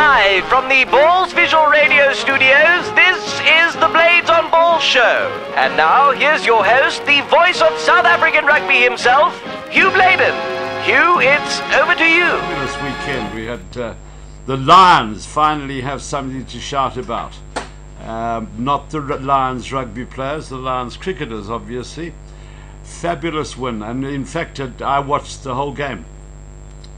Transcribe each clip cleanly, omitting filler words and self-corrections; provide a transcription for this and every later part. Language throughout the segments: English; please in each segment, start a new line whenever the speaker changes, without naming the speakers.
Live from the Ballz Visual Radio Studios, this is the Blades on Ballz show. And now, here's your host, the voice of South African rugby himself, Hugh Bladen. Hugh, it's over to you.
This weekend we had the Lions finally have something to shout about. Not the Lions rugby players, the Lions cricketers, obviously. Fabulous win, and in fact I watched the whole game.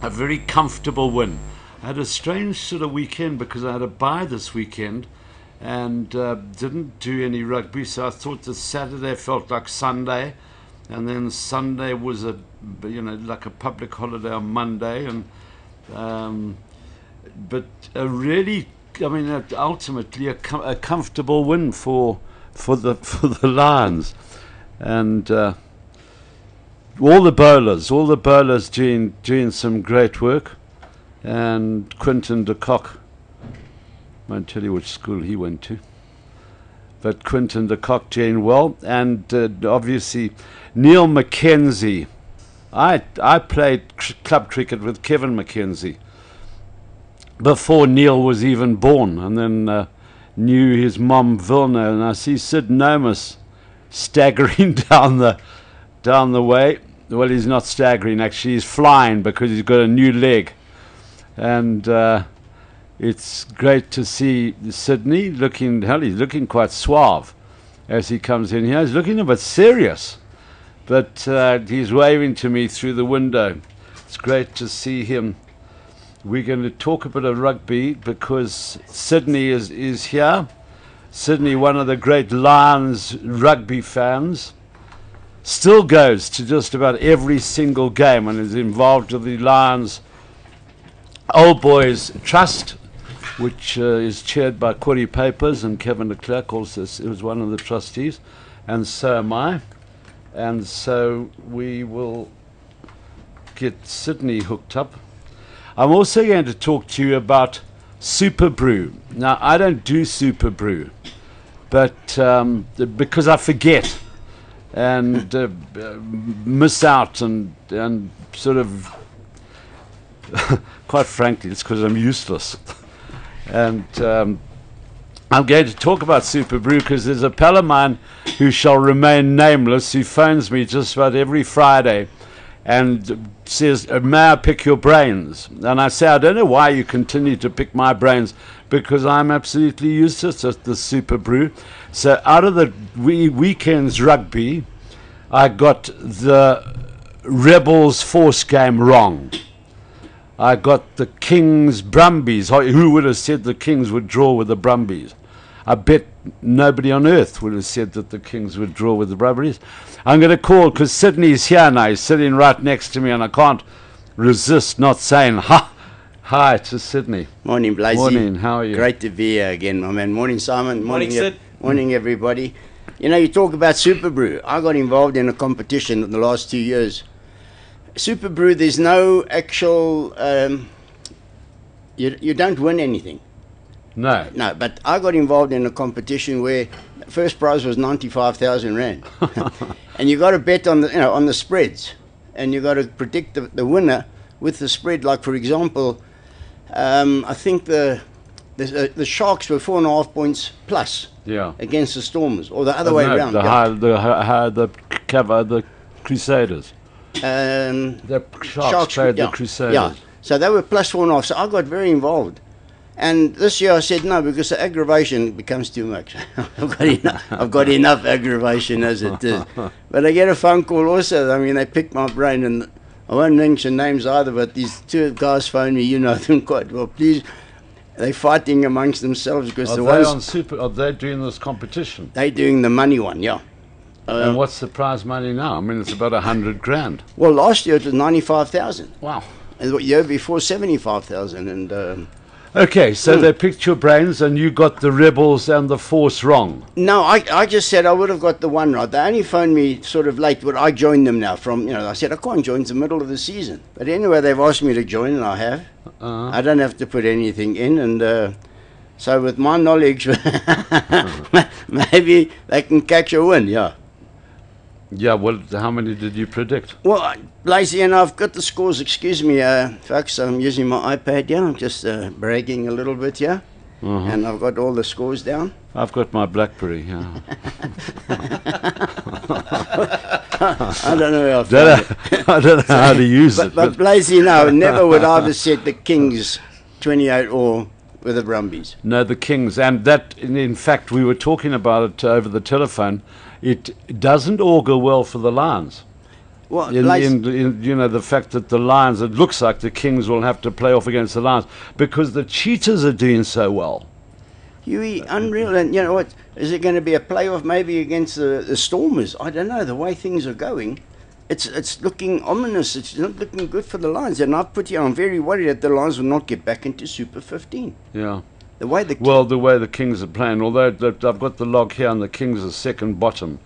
A very comfortable win. I had a strange sort of weekend because I had a bye this weekend and didn't do any rugby, so I thought that Saturday felt like Sunday, and then Sunday was like a public holiday on Monday, and but a really, ultimately a comfortable win for the Lions, and all the bowlers doing some great work. And Quinton de Kock, I won't tell you which school he went to, but Quinton de Kock doing well, and obviously Neil McKenzie. I played club cricket with Kevin McKenzie before Neil was even born, and then knew his mom Vilna, and I see Syd Nomis staggering down the way. Well, he's not staggering, actually he's flying because he's got a new leg. And it's great to see Sydney he's looking quite suave as he comes in here. He's looking a bit serious, but he's waving to me through the window. It's great to see him. We're going to talk a bit of rugby because Sydney is here. Sydney, one of the great Lions rugby fans, still goes to just about every single game and is involved with the Lions Old Boys Trust, which is chaired by Corey Papers, and Kevin de Klerk also was one of the trustees, and so am I. And so we will get Sydney hooked up. I'm also going to talk to you about Super Brew. Now, I don't do Super Brew, but because I forget and miss out and sort of quite frankly, it's because I'm useless. And I'm going to talk about Super Brew because there's a pal of mine who shall remain nameless who phones me just about every Friday and says, may I pick your brains? And I say, I don't know why you continue to pick my brains, because I'm absolutely useless at the Super Brew. So out of the weekend's rugby, I got the Rebels Force game wrong. I got the Kings Brumbies. Who would have said the Kings would draw with the Brumbies? I bet nobody on earth would have said that the Kings would draw with the Brumbies. I'm going to call because Sydney's here now. He's sitting right next to me, and I can't resist not saying hi to Sydney.
Morning, Blazy.
Morning, how are you?
Great to be here again, my man. Morning, Simon.
Morning, Sid.
Morning, everybody. You know, you talk about Super Brew. I got involved in a competition in the last 2 years. Super Brew, there's no actual, you don't win anything.
No.
No, but I got involved in a competition where the first prize was 95,000 Rand. And you got to bet on the spreads. And you got to predict the winner with the spread. Like, for example, I think the Sharks were 4.5 points plus against the Stormers, or the other way around.
The Crusaders.
The
Sharks played the Crusaders.
Yeah, so they were plus 4.5. So I got very involved, and this year I said no because the aggravation becomes too much. I've got enough aggravation as it is. But I get a phone call also. I mean, they picked my brain, and I won't mention names either. But these two guys phone me. You know them quite well. Please, they're fighting amongst themselves because
Are they doing this competition?
They're doing the money one, yeah.
And what's the prize money now? I mean, it's about 100 grand.
Well, last year it was 95,000.
Wow.
And the year before 75,000. And
okay, so they picked your brains, and you got the Rebels and the Force wrong.
No, I just said I would have got the one right. They only phoned me sort of late, but I joined them now. I said I can't join. It's the middle of the season. But anyway, they've asked me to join, and I have. I don't have to put anything in, and so with my knowledge, maybe they can catch a win. Yeah.
Yeah, well, how many did you predict?
Well, lazy, and I've got the scores. Excuse me, folks. I'm using my iPad here. I'm just bragging a little bit here, and I've got all the scores down.
I've got my BlackBerry. Yeah.
I don't know how.
I don't know how to use it.
But lazy, no, never would I have said the Kings 28 or with the Brumbies.
No, the Kings, and that. In fact, we were talking about it over the telephone. It doesn't augur well for the Lions.
Well,
in you know, the fact that the Lions, it looks like the Kings will have to play off against the Lions because the Cheetahs are doing so well.
Huey, unreal. And you know what? Is it going to be a playoff maybe against the Stormers? I don't know. The way things are going, it's looking ominous. It's not looking good for the Lions. And I've put here, I'm very worried that the Lions will not get back into Super 15.
Yeah.
The way the
Kings are playing, although I've got the log here, and the Kings are second bottom,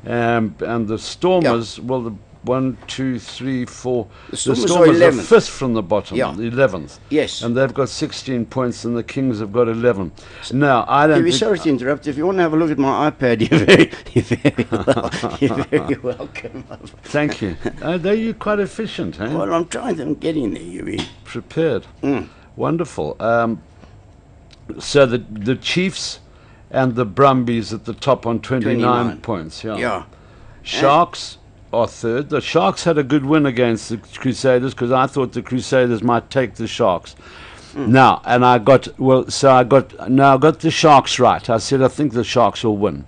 and the Stormers, well, the 1, 2, 3, 4. The Stormers are fifth from the bottom, 11th.
Yes,
and they've got 16 points, and the Kings have got 11. Now, I don't.
Sorry to interrupt. If you want to have a look at my iPad, you're very welcome.
Thank you. You're quite efficient, eh?
Well, I'm trying to get in there, Huey.
Prepared. Wonderful. So the Chiefs and the Brumbies at the top on 29 points. Yeah. Sharks are third. The Sharks had a good win against the Crusaders because I thought the Crusaders might take the Sharks. Now, and I got the Sharks right. I said I think the Sharks will win.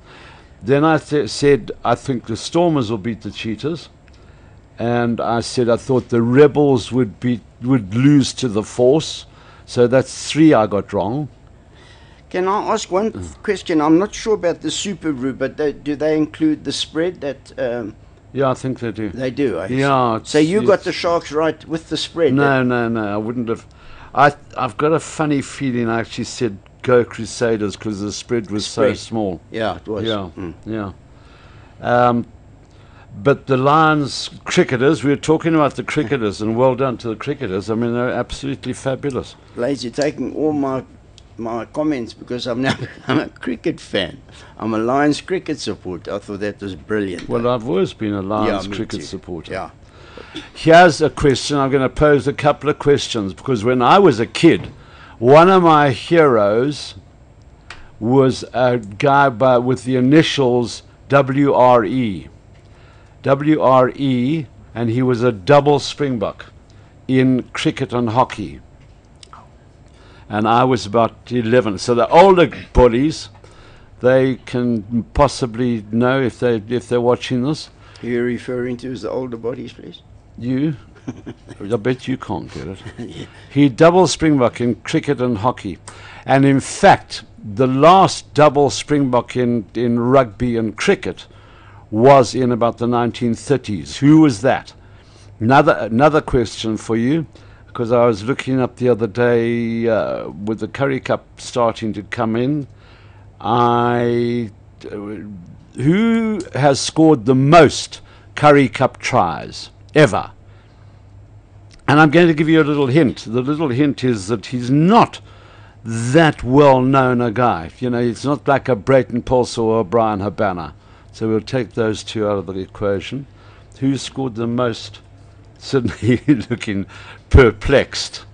Then I said I think the Stormers will beat the Cheetahs, and I said I thought the Rebels would lose to the Force. So that's 3 I got wrong.
Can I ask one question? I'm not sure about the Super Group, but do they include the spread?
Yeah, I think they do.
They do.
Yeah.
So you got the Sharks right with the spread?
No. I wouldn't have. I've got a funny feeling I actually said go Crusaders because the spread was so small.
Yeah, it was.
Yeah. But the Lions cricketers, we were talking about the cricketers, and well done to the cricketers. I mean, they're absolutely fabulous.
Blaze, you're taking all my comments because I'm a cricket fan. I'm a Lions cricket supporter. I thought that was brilliant.
Well, I've always been a Lions cricket supporter.
Yeah.
Here's a question. I'm going to pose a couple of questions because when I was a kid, one of my heroes was a guy with the initials WRE. WRE, and he was a double Springbok in cricket and hockey. And I was about 11. So the older buddies, they can possibly know if they're watching this.
Who you're referring to as the older bodies, please?
You? I bet you can't get it. Yeah. He double Springbok in cricket and hockey. And in fact, the last double Springbok in rugby and cricket was in about the 1930s. Who was that? Another question for you, because I was looking up the other day with the Currie Cup starting to come in. Who has scored the most Currie Cup tries ever? And I'm going to give you a little hint. The little hint is that he's not that well-known a guy. You know, it's not like a Brayton Pulse or a Brian Habana. So we'll take those two out of the equation. Who scored the most? Suddenly looking perplexed.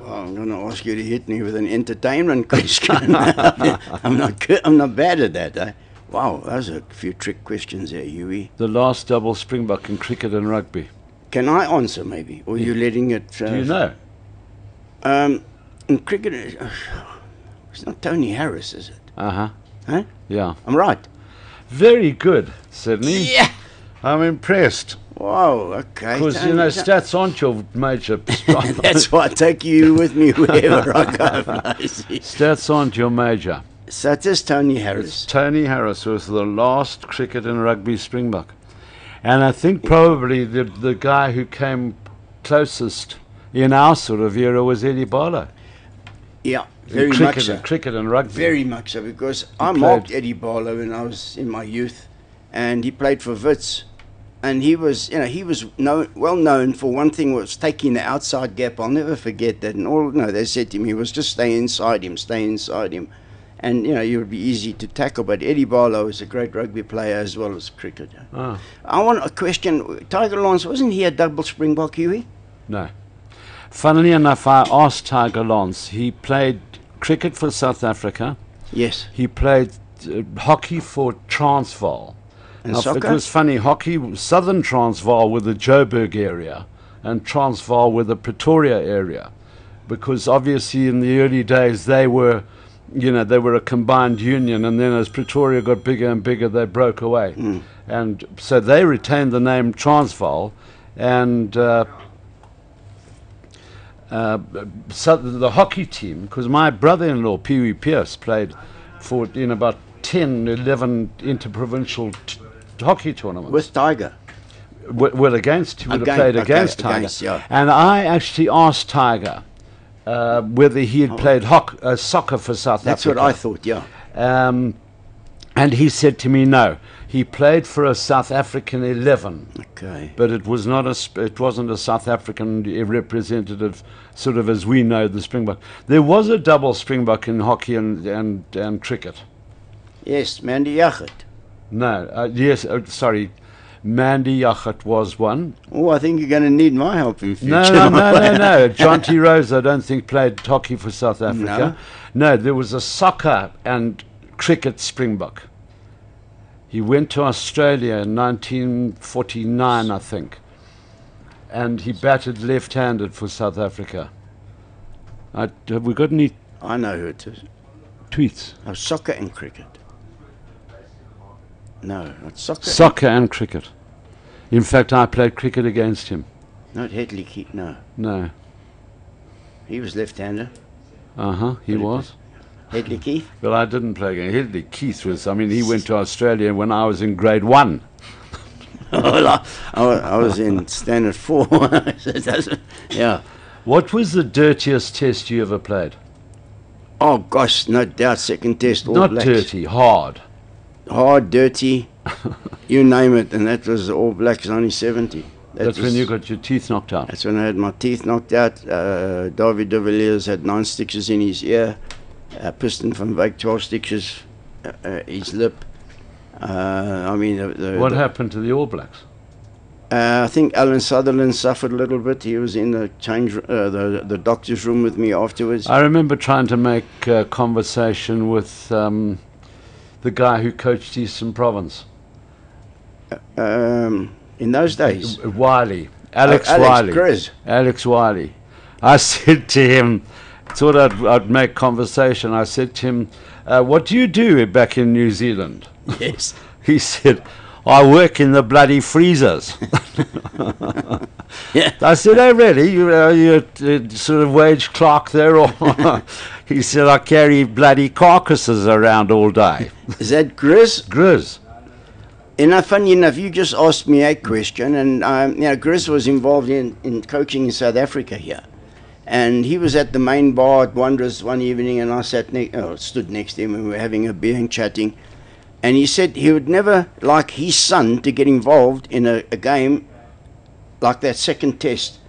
Well, I'm going to ask you to hit me with an entertainment question. I'm not bad at that. Eh? Wow, those are a few trick questions there, Huey.
The last double Springbok in cricket and rugby.
Can I answer maybe? Or are you letting it...
Do you know?
In cricket, it's not Tony Harris, is it?
Uh-huh.
Huh?
Yeah.
I'm right.
Very good, Sydney.
Yeah.
I'm impressed.
Wow, okay.
Because, you know, stats aren't your major strong.
That's why I take you with me wherever I go.
Stats aren't your major.
So it is Tony Harris.
Tony Harris was the last cricket and rugby Springbok. And I think probably the guy who came closest in our sort of era was Eddie Barlow.
Yeah, very much so.
Cricket and rugby.
Very much so, because I marked Eddie Barlow when I was in my youth, and he played for Wits. And he was, you know, well known for one thing was taking the outside gap. I'll never forget that. And they said to him, he was just stay inside him. and you would be easy to tackle. But Eddie Barlow is a great rugby player as well as cricketer.
Oh.
I want a question. Tiger Lance, wasn't he a double Springbok, Huey?
No. Funnily enough, I asked Tiger Lance. He played cricket for South Africa.
Yes.
He played hockey for Transvaal.
And
Now,
soccer?
it was funny. Hockey, Southern Transvaal with the Joburg area, and Transvaal with the Pretoria area, because obviously in the early days they were a combined union, and then as Pretoria got bigger and bigger, they broke away. And so they retained the name Transvaal, and so the hockey team, because my brother-in-law, Pee Wee Pierce, played in about 10, 11 interprovincial hockey tournaments.
With Tiger.
He would have played against Tiger.
Yeah.
And I actually asked Tiger whether he had played soccer for South
That's
Africa.
what I thought, yeah.
And he said to me, no, he played for a South African 11.
Okay.
But it wasn't a South African representative, sort of as we know the Springbok. There was a double Springbok in hockey and cricket.
Yes, Mandy Yachert.
No, yes, sorry, Mandy Yachert was one.
Oh, I think you're going to need my help in future.
No. John T. Rose, I don't think, played hockey for South Africa. No, there was a soccer and cricket Springbok. He went to Australia in 1949, I think, and he batted left-handed for South Africa. Have we got any
I know who it is.
tweets?
Oh, soccer and cricket. No, not soccer.
Soccer and cricket. In fact, I played cricket against him.
Not Hedley Keith, no.
No.
He was left-hander.
He was.
Hedley Keith?
Well, I didn't play against him. Hedley Keith was, he went to Australia when I was in grade 1.
I was in standard 4. Yeah.
What was the dirtiest test you ever played?
Oh, gosh, no doubt, second test, All
Not
Blacks.
dirty, hard.
Hard, dirty, you name it, and that was All Blacks 1970.
That's when you got your teeth knocked out.
That's when I had my teeth knocked out. David de Villiers had 9 stitches in his ear. Piston van Wyk 12 stitches his lip.
What happened to the All Blacks?
I think Alan Sutherland suffered a little bit. He was in the the doctor's room with me afterwards.
I remember trying to make conversation with the guy who coached Eastern Province.
In those days,
Wiley, Alex Wiley.
Grizz.
Alex Wiley. I said to him, thought I'd make conversation. I said to him, what do you do back in New Zealand?
Yes.
He said, I work in the bloody freezers.
Yeah.
I said, oh really? You're a sort of wage clerk there? Or he said, I carry bloody carcasses around all day.
Is that Grizz?
Grizz.
Funny enough, you just asked me a question, and Grizz was involved in coaching in South Africa here. And he was at the main bar at Wanderers one evening, and I stood next to him, and we were having a beer and chatting. And he said he would never like his son to get involved in a game like that second test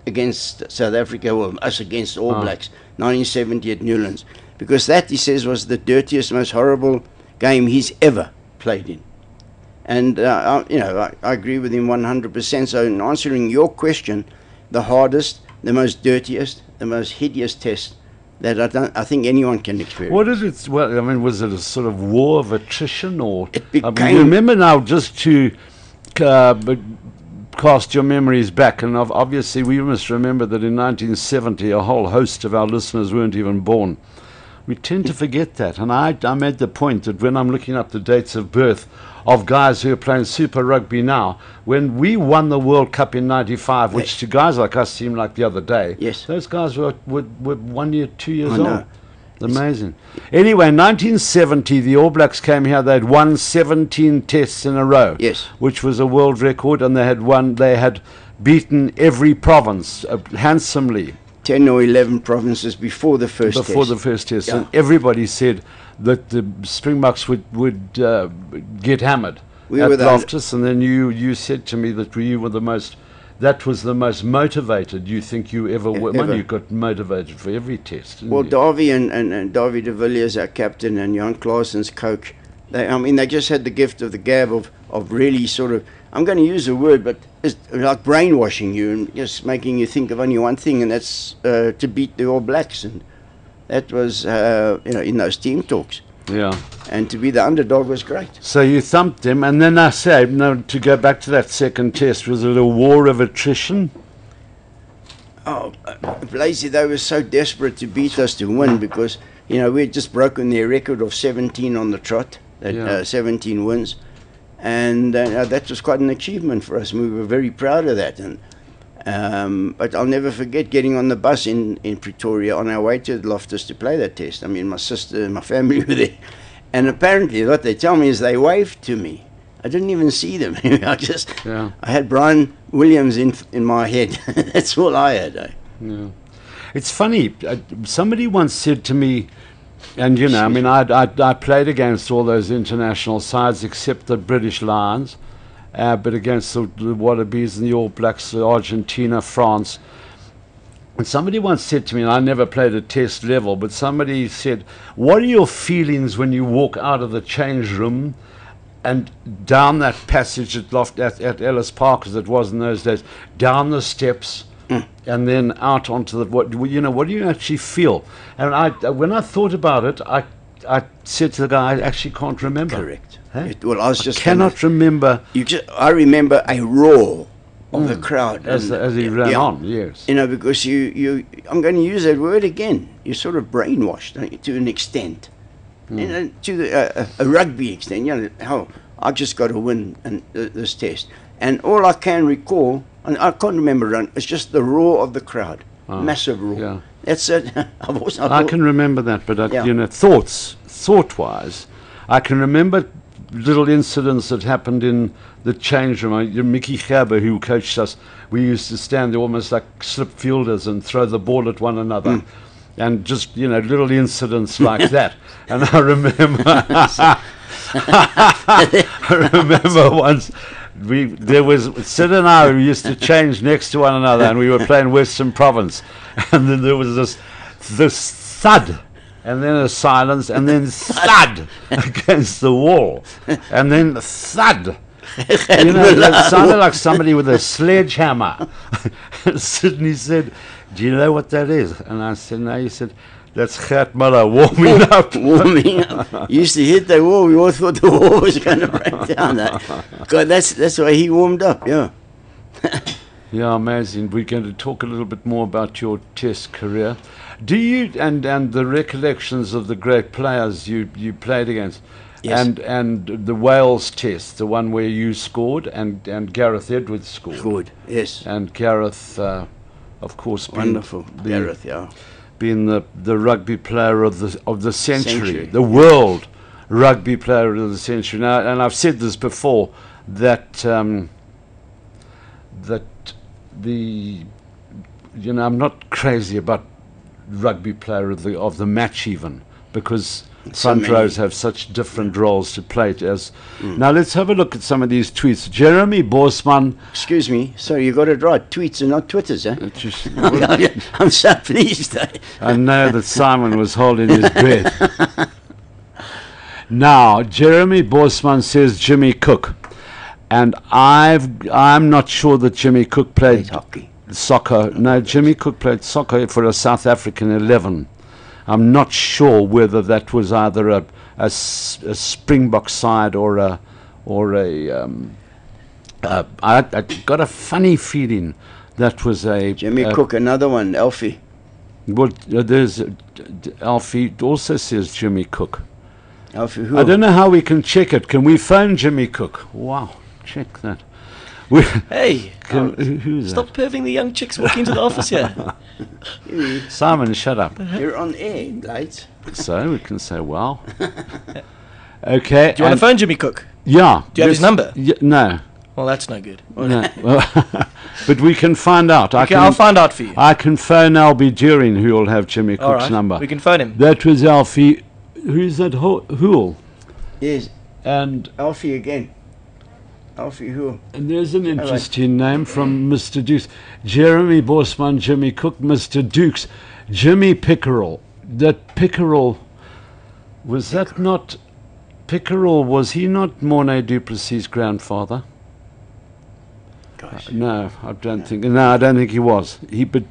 against South Africa, or us against All Blacks, 1970 at Newlands. Because that, he says, was the dirtiest, most horrible game he's ever played in. And, I agree with him 100%. So in answering your question, the hardest, the most dirtiest, the most hideous test that I think anyone can experience.
What is it? Well, was it a sort of war of attrition, or?
It became.
Remember now, just to cast your memories back, and obviously we must remember that in 1970 a whole host of our listeners weren't even born. We tend to forget that, and I made the point that when I'm looking up the dates of birth of guys who are playing Super Rugby now, when we won the World Cup in '95, which to guys like us seemed like the other day,
yes,
those guys were 1 year, 2 years old.
No.
Amazing. Anyway, 1970, the All Blacks came here. They'd won 17 tests in a row,
yes,
which was a world record, and they had beaten every province handsomely.
10 or 11 provinces before the first test.
Before the first test,
yeah.
And everybody said that the Springboks would get hammered at Loftus, and then you said to me that you were the most that was the most motivated you think you ever were.
Ever.
You got motivated for every test, didn't
Well,
you?
Davy and Davy de Villiers, our captain, and Jan Claessen's coach, they just had the gift of the gab of really sort of, I'm going to use a word, but it's like brainwashing you and just making you think of only one thing, and that's to beat the All Blacks. And that was, in those team talks.
Yeah.
And to be the underdog was great.
So you thumped them, and then I say, no, to go back to that second test, was it a war of attrition?
Oh, Blazy, they were so desperate to beat us to win because, we had just broken their record of 17 on the trot, 17 wins. And that was quite an achievement for us. And we were very proud of that. And but I'll never forget getting on the bus in Pretoria on our way to Loftus to play that test. I mean, my sister and my family were there. And apparently what they tell me is they waved to me. I didn't even see them. I had Brian Williams in my head. That's all I had.
Yeah. It's funny. Somebody once said to me, and I mean, I played against all those international sides except the British Lions, but against the Wallabies and the All Blacks, Argentina, France. And somebody once said to me, and I never played at test level, but somebody said, what are your feelings when you walk out of the change room and down that passage at Ellis Park, as it was in those days, down the steps, and then out onto the, what do you actually feel? And when I thought about it, I said to the guy, I actually can't remember.
Correct.
Huh?
I
cannot remember.
I remember a roar of the crowd
as he ran on. Yes.
Because I'm going to use that word again. You're sort of brainwashed, don't you, to an extent. To a rugby extent. How I just got to win this test, and all I can recall, and I can't remember, it's just the roar of the crowd, massive roar.
Yeah.
That's it.
I can remember that, but thought-wise, I can remember little incidents that happened in the change room. Mickey Gerber, who coached us, we used to stand there almost like slip fielders and throw the ball at one another. And just, little incidents like that. And I remember, once, Sid and I used to change next to one another, and we were playing Western Province. And then there was this thud, and then a silence, and then thud against the wall, and then thud. That sounded like somebody with a sledgehammer. Sydney said, do you know what that is? And I said, no. He said, that's Gert Muller warming up.
Warming up. You used to hit the wall. We all thought the wall was going to break down. God, that's why he warmed up, yeah.
Yeah, amazing. We're going to talk a little bit more about your test career. Do you, and the recollections of the great players you played against,
yes.
and the Wales test, the one where you scored and Gareth Edwards scored.
Good, yes.
And Gareth, of course,
wonderful. Gareth, yeah.
Being the rugby player of the century, the world rugby player of the century. Now, and I've said this before, that I'm not crazy about rugby player of the match even, because front rows have such different roles to play as. Now let's have a look at some of these tweets. Jeremy Bosman.
Excuse me, sorry, you got it right. Tweets are not Twitters, eh? I'm so pleased.
I know that Simon was holding his breath. Now, Jeremy Bosman says Jimmy Cook. And I'm not sure that Jimmy Cook played
hockey.
Soccer. No, Jimmy Cook played soccer for a South African 11. I'm not sure whether that was either a Springbok side or a I got a funny feeling that was a
Jimmy Cook, another one, Alfie.
Well, there's Alfie also says Jimmy Cook.
Alfie who?
I don't know how we can check it. Can we phone Jimmy Cook? Wow, check that.
Hey,
who's
stop perving the young chicks walking into the office here.
Simon, shut up.
You're on air, Blades.
So we can say, well. Okay.
Do you want to phone Jimmy Cook?
Yeah.
Do you have his number?
No.
Well, that's no good.
No. But we can find out.
Okay, I'll find out for you.
I can phone Albie During, who will have Jimmy Cook's number.
We can phone him.
That was Alfie. Who's that? Hool.
Yes.
And
Alfie again. Alfie who?
And there's an interesting name from Mr. Dukes. Jeremy Bosman, Jimmy Cook, Mr. Dukes, Jimmy Pickerel. That Pickerel, was that not... Pickerel, was he not Mornay Duplessis' grandfather?
Gosh.
No, I don't think. No, I don't think he was. But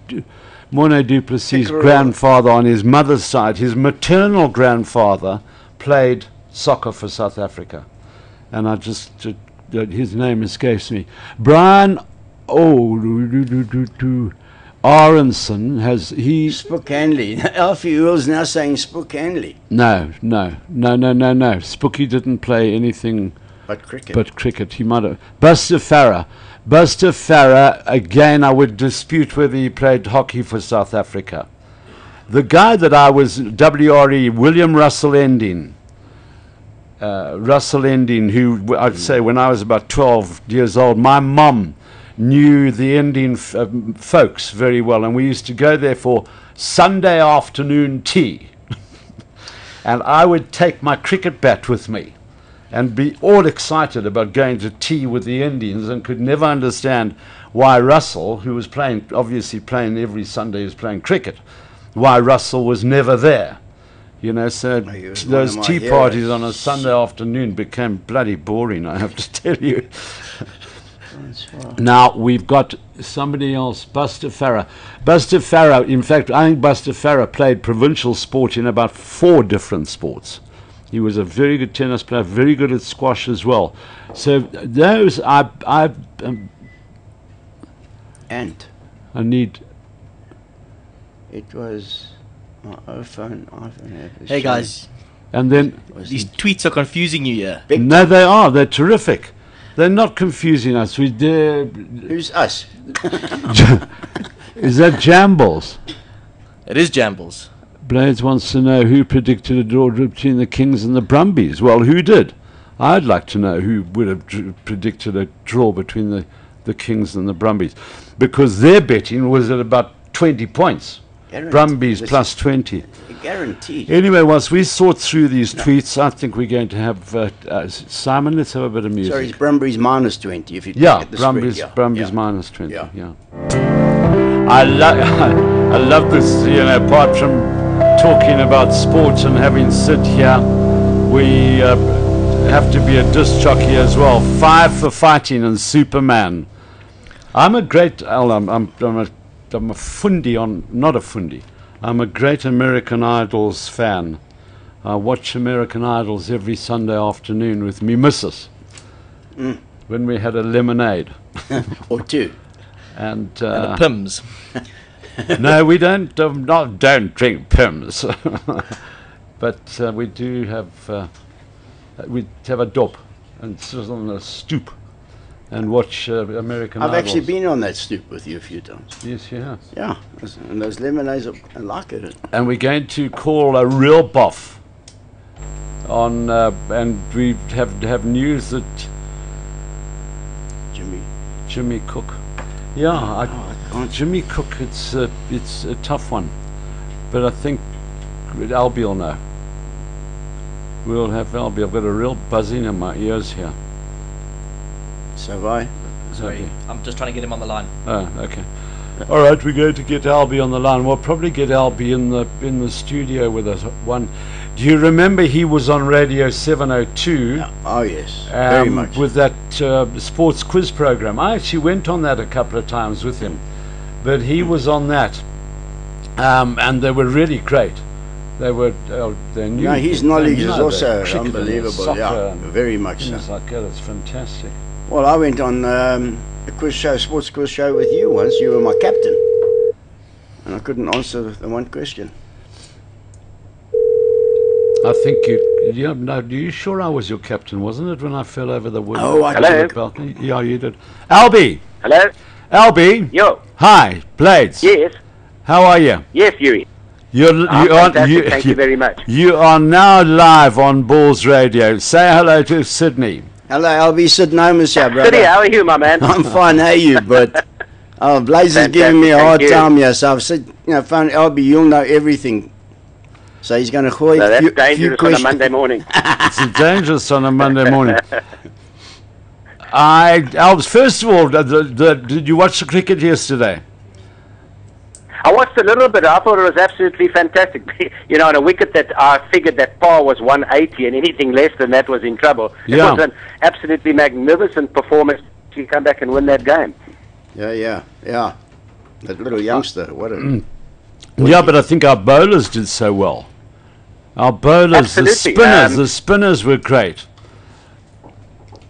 Mornay Duplessis'
Pickerel.
grandfather on his mother's side, his maternal grandfather, played soccer for South Africa, and I just his name escapes me. Brian Aronson has he?
Spook Hanley. Alfie Earl's now saying Spook Hanley.
No. Spooky didn't play anything
But cricket.
but cricket. He might have. Buster Farah, again, I would dispute whether he played hockey for South Africa. The guy that I was, WRE, William Russell Ending, who I'd say when I was about 12 years old, my mum knew the Ending folks very well, and we used to go there for Sunday afternoon tea. And I would take my cricket bat with me and be all excited about going to tea with the Indians, and could never understand why Russell, who was obviously playing every Sunday, he was playing cricket, why Russell was never there. You know, so
he was
those
one of my
tea
heroes.
parties on a Sunday afternoon became bloody boring, I have to tell you. Now we've got somebody else, Buster Farah. Buster Farah, in fact, I think Buster Farah played provincial sport in about 4 different sports. He was a very good tennis player, very good at squash as well. So those I need.
It was my iPhone.
Hey guys,
And then
these tweets are confusing you here.
no, they are. They're terrific. They're not confusing us.
Who's us?
Is that Jambles?
It is Jambles.
Bladez wants to know who predicted a draw between the Kings and the Brumbies. Well, who did? I'd like to know who would have predicted a draw between the Kings and the Brumbies, because their betting was at about 20 points. Brumbies plus 20.
Guaranteed.
Anyway, once we sort through these tweets, I think we're going to have Simon. Let's have a bit of music.
Sorry, it's Brumbies minus 20. If you
Yeah,
look at the
Brumbies,
spread,
Brumbies
yeah.
minus 20.
Yeah.
Yeah. I love this. You know, apart from talking about sports and having Syd here, we have to be a disc jockey as well. 5 for fighting and Superman. I'm a great. I'm a fundi on, not a fundi. I'm a great American Idols fan. I watch American Idols every Sunday afternoon with me missus when we had a lemonade.
Or 2.
And
And
the Pims.
no, we don't drink Pims. But we do have we have a dop and sit on a stoop and watch American
I've
Idols.
actually been on that stoop with you a few times.
Yes, you have.
Yeah, and those lemonades, I like it.
And we're going to call a real boff on, and we have news that Jimmy Cook. Yeah, Jimmy Cook. It's a tough one, but I think Albie will know. We'll have Albie. I've got a real buzzing in my ears here.
So have I.
Sorry, I'm just trying to get him on the line.
Oh, okay. All right, we're going to get Albie on the line. We'll probably get Albie in the studio with us. Do you remember he was on Radio 702?
Oh yes, very much.
With that sports quiz program. I actually went on that a couple of times with him, but he was on that, and they were really great. They were. They knew.
No, his knowledge is also
cricket and
unbelievable.
soccer
Yeah,
and
very much so.
things like that. It's fantastic.
Well, I went on a quiz show, sports quiz show with you once. You were my captain, and I couldn't answer the one question.
I think you. Yeah, no. Are you sure I was your captain? Wasn't it when I fell over the wood?
Oh, I
Hello?
the balcony? Yeah, you did. Albie.
Hello?
Albie.
Yo.
Hi, Bladez.
Yes.
How are you?
Yes, Yuri. Thank you very much.
You are now live on Ballz Radio. Say hello to Sydney.
Hello, Albie Syd Nomis here, brother.
City, how are you, my man?
I'm fine, how are you? But Blaze is giving me a hard
Fantastic, thank
time here, so I've said, phone Albie, you'll know everything. So he's going to call
No,
a
that's
few
dangerous on a
questions.
Monday morning.
It's dangerous on a Monday morning. Albs, first of all, did you watch the cricket yesterday?
I watched a little bit. I thought it was absolutely fantastic. You know, on a wicket that I figured that par was 180, and anything less than that was in trouble. It
Yeah.
was an absolutely magnificent performance to come back and win that game.
Yeah. That little youngster, what a...
Yeah, but I think our bowlers did so well. Our bowlers,
Absolutely.
the spinners were great.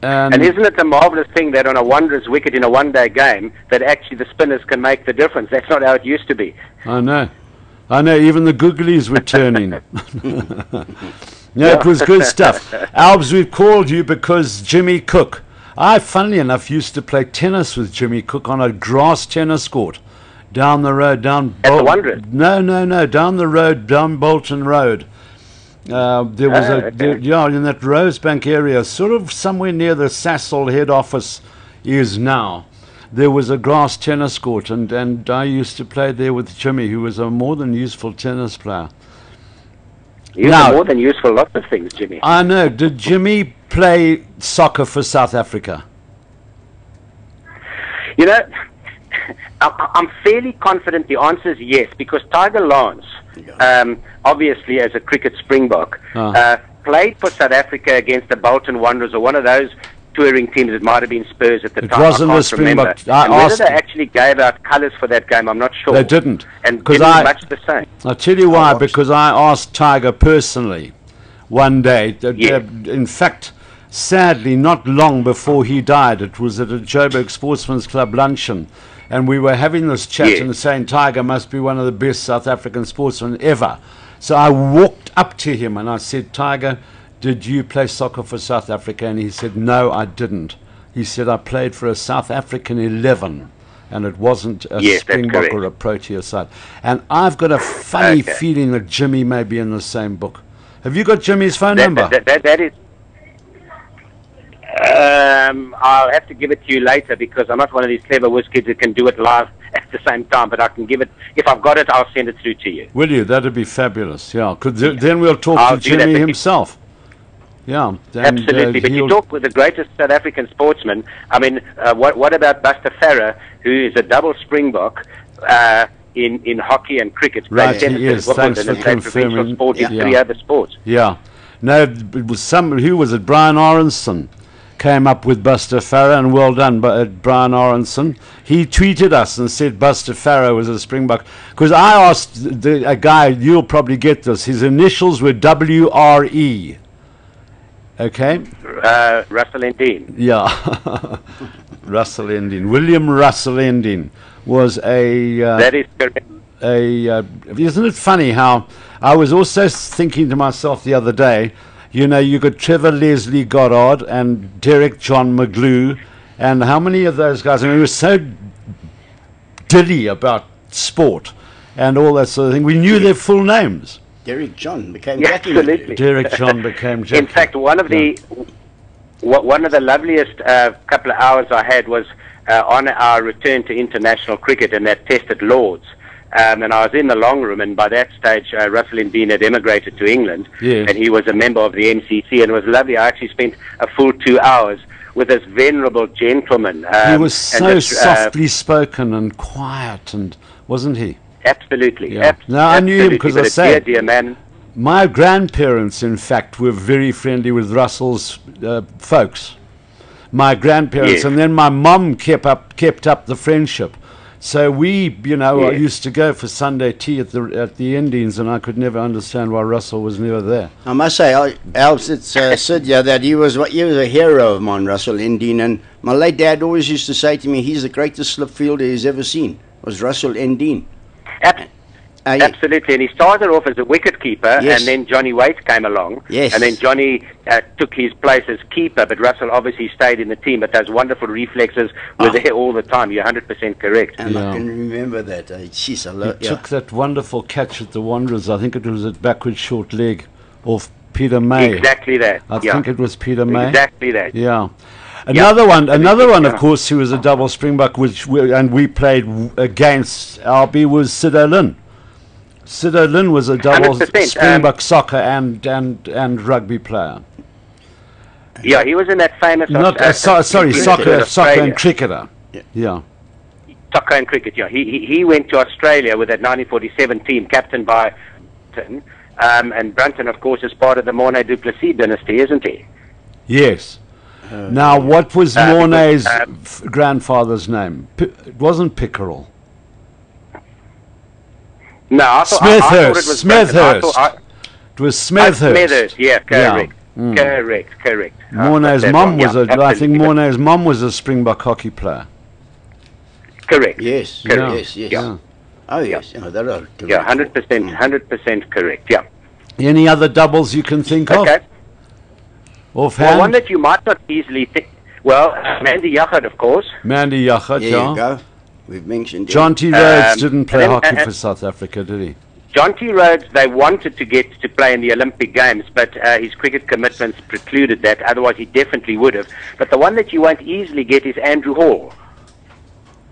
And isn't it a marvellous thing that on a Wanderers wicket in a one-day game, that actually the spinners can make the difference? That's not how it used to be.
I know, even the googlies were turning. Yeah, it was good stuff. Albs, we've called you because Jimmy Cook. I, funnily enough, used to play tennis with Jimmy Cook on a grass tennis court down the road, down...
At the Wanderers?
No, down the road, down Bolton Road. There was in that Rosebank area, sort of somewhere near the Sasol head office is now. There was a grass tennis court, and I used to play there with Jimmy, who was a more than useful tennis player.
You're more than useful lots of things, Jimmy.
I know. Did Jimmy play soccer for South Africa?
You know, I'm fairly confident the answer is yes, because Tiger Lance, obviously as a cricket springbok, played for South Africa against the Bolton Wanderers or one of those touring teams. It might have been Spurs at the time.
It wasn't
I
a
can't remember.
Springbok.
And whether they actually gave out colours for that game, I'm not sure.
They didn't.
And it was much the same.
I'll tell you why, because I asked Tiger personally one day. In fact, sadly, not long before he died, it was at a Joburg Sportsman's Club luncheon, and we were having this chat and saying Tiger must be one of the best South African sportsmen ever. So I walked up to him and I said, Tiger, did you play soccer for South Africa? And he said, no, I didn't. He said, I played for a South African 11, and it wasn't a Springbok or a Protea side. And I've got a funny feeling that Jimmy may be in the same book. Have you got Jimmy's phone number?
That is... I'll have to give it to you later, because I'm not one of these clever whiz kids that can do it live at the same time, but I can give it, if I've got it, I'll send it through to you.
Will you? That'd be fabulous, yeah. Then we'll talk to Jimmy himself. Yeah.
Absolutely, but you talk with the greatest South African sportsman. I mean, what about Buster Farah, who is a double Springbok in hockey and cricket?
Right, he is. Thanks for confirming.
Sport in 3 other sports.
Yeah. No, it was who was it? Brian Aronson came up with Buster Farah, and well done, Brian Aronson. He tweeted us and said Buster Farah was a Springbok. Because I asked a guy, you'll probably get this, his initials were W-R-E. Okay?
Russell Endine.
Yeah. Russell Endine. William Russell Endine was a...
that is correct.
Isn't it funny how... I was also thinking to myself the other day, you know, you got Trevor Leslie Goddard and Derek John McGlue, and how many of those guys, I mean, we were so diddy about sport and all that sort of thing. We knew their full names.
Derek John became
Jackie. Absolutely.
Derek John became Jackie.
In fact, one of the loveliest couple of hours I had was on our return to international cricket and that test at Lord's. And I was in the long room, and by that stage, Russell Endine had emigrated to England, and he was a member of the MCC, and it was lovely. I actually spent a full 2 hours with this venerable gentleman.
He was so softly spoken and quiet, and wasn't he?
Absolutely.
Yeah. No, I knew him because I say,
dear man.
My grandparents, in fact, were very friendly with Russell's folks. My grandparents, and then my mum kept up the friendship. So we, you know, used to go for Sunday tea at the Indians, and I could never understand why Russell was never there.
I must say, Albs, said that he was a hero of mine, Russell Endine, and my late dad always used to say to me, he's the greatest slip fielder he's ever seen, was Russell Endine.
Absolutely, and he started off as a wicket keeper, and then Johnny Waite came along, and then Johnny took his place as keeper, but Russell obviously stayed in the team, but those wonderful reflexes were there all the time. You're 100% correct.
And I can remember that. He
took that wonderful catch at the Wanderers. I think it was a backward short leg off Peter May.
Exactly that.
I think it was Peter May.
Exactly that.
Yeah. Another one, of course, who was a double Springbok, and we played against Albie, was Sid O'Lynn. Sid O'Lynn was a double Springbok soccer and rugby player.
Yeah, he was in that famous...
Not sorry, soccer and cricketer. Yeah.
Soccer and cricket, yeah. He went to Australia with that 1947 team, captained by Brunton. And Brunton, of course, is part of the Mornay du Plessis dynasty, isn't he?
Yes. Now, what was Mornay's grandfather's name? It wasn't Pickerel.
No, I thought it was
Smethurst. It was Smethurst.
Smethurst, yeah, correct. Yeah. Correct.
Mornay's mum was I think Mornay's mum was a Springbok hockey player.
Correct.
Yes.
Yeah.
Yes.
Yeah.
Oh, yes. Yeah, that are correct.
Yeah, 100% correct, yeah.
Any other doubles you can think of?
Okay.
Offhand?
Well, one that you might not easily think... Well, Mandy Yachad, of course.
Mandy Yachad,
There you go. We've mentioned him.
John T. Rhodes didn't play
and
hockey
then-
for South Africa, did he?
John T. Rhodes, they wanted to get to play in the Olympic Games, but his cricket commitments precluded that. Otherwise, he definitely would have. But the one that you won't easily get is Andrew Hall.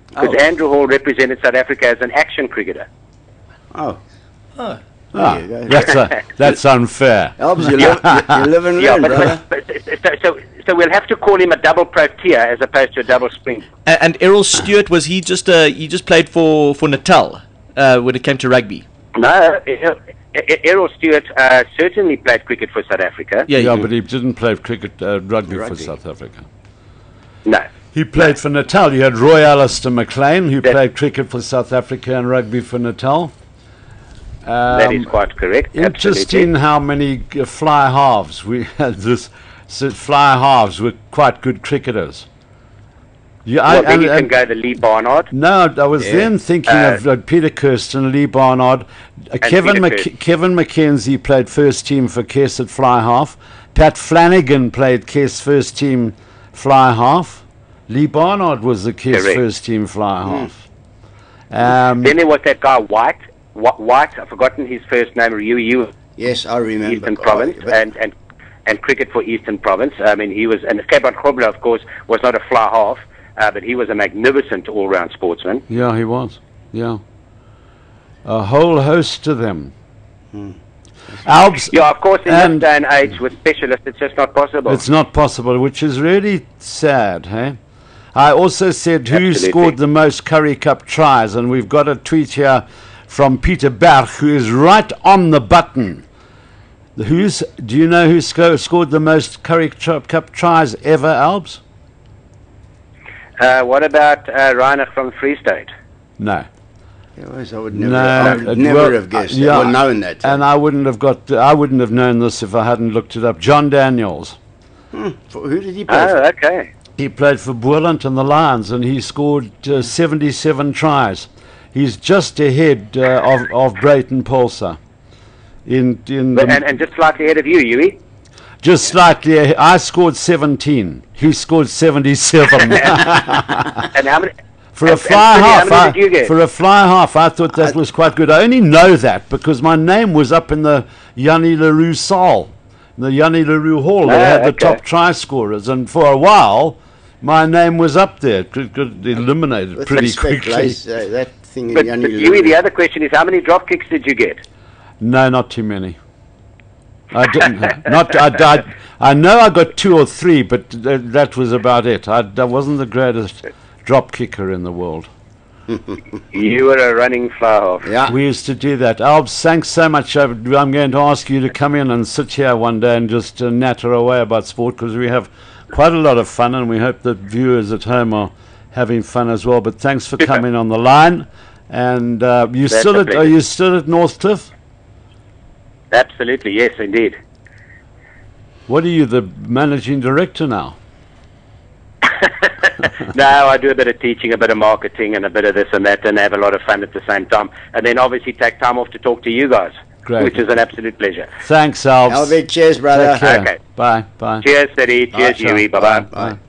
Because Andrew Hall represented South Africa as an action cricketer.
Oh.
Oh.
There you go.
That's unfair.
Albs, you live and learn, brother.
So we'll have to call him a double protea as opposed to a double spring.
And Errol Stewart, was he just played for Natal when it came to rugby?
No, Errol Stewart certainly played cricket for South Africa.
Yeah, but he didn't play cricket rugby for South Africa.
No.
He played for Natal. You had Roy Alistair McLean, who played cricket for South Africa and rugby for Natal.
That is quite correct.
Interesting how many fly halves we had. Fly halves were quite good cricketers.
Yeah, then you can go to Lee Barnard.
No, I was then thinking of Peter Kirsten, Lee Barnard, Kevin McKenzie played first team for Kess at fly half. Pat Flanagan played Kess first team fly half. Lee Barnard was the Kess first team fly half.
Then there was that guy White. I've forgotten his first name.
Yes, I remember.
Eastern Province and cricket for Eastern Province. I mean, he was, and Kebon Grobler, of course, was not a fly half. But he was a magnificent all-round sportsman.
Yeah, he was. Yeah. A whole host of them. Albs,
yeah, of course, in this day and age with specialists, it's just not possible.
It's not possible, which is really sad, hey? I also said who scored the most Currie Cup tries, and we've got a tweet here from Peter Berg, who is right on the button. Do you know who scored the most Currie Cup tries ever, Albs?
What about Reinach from Free State?
No.
I would never have guessed that, or known that.
And I wouldn't have known this if I hadn't looked it up. John Daniels.
Who did he play for?
Oh, okay.
He played for Boerland and the Lions, and he scored 77 tries. He's just ahead of Brayton Paulser. And
just slightly ahead of you, Huey.
Just slightly. I scored 17. He scored 77.
And how many?
For a fly half, I thought that was quite good. I only know that because my name was up in the Yanni Leroux Saal, the Yanni Leroux Hall. They had the top try scorers, and for a while, my name was up there. It got eliminated pretty quickly.
That thing
but
in Yanni
Huey,
Leroux.
the other question is, how many drop kicks did you get?
No, not too many. I didn't. I know I got 2 or 3, but that was about it. I wasn't the greatest drop kicker in the world.
You were a running fly half.
Yeah. We used to do that. Albs, thanks so much. I'm going to ask you to come in and sit here one day and just natter away about sport, because we have quite a lot of fun, and we hope that viewers at home are having fun as well. But thanks for coming on the line. And are you still at Northcliffe?
Absolutely, yes, indeed.
What are you, the managing director now?
No, I do a bit of teaching, a bit of marketing, and a bit of this and that, and have a lot of fun at the same time. And then obviously take time off to talk to you guys, which is an absolute pleasure.
Thanks, Albs.
Albie, cheers, brother.
Okay.
Bye. Bye.
Cheers, City. Cheers, Huey. Bye-bye.
Bye.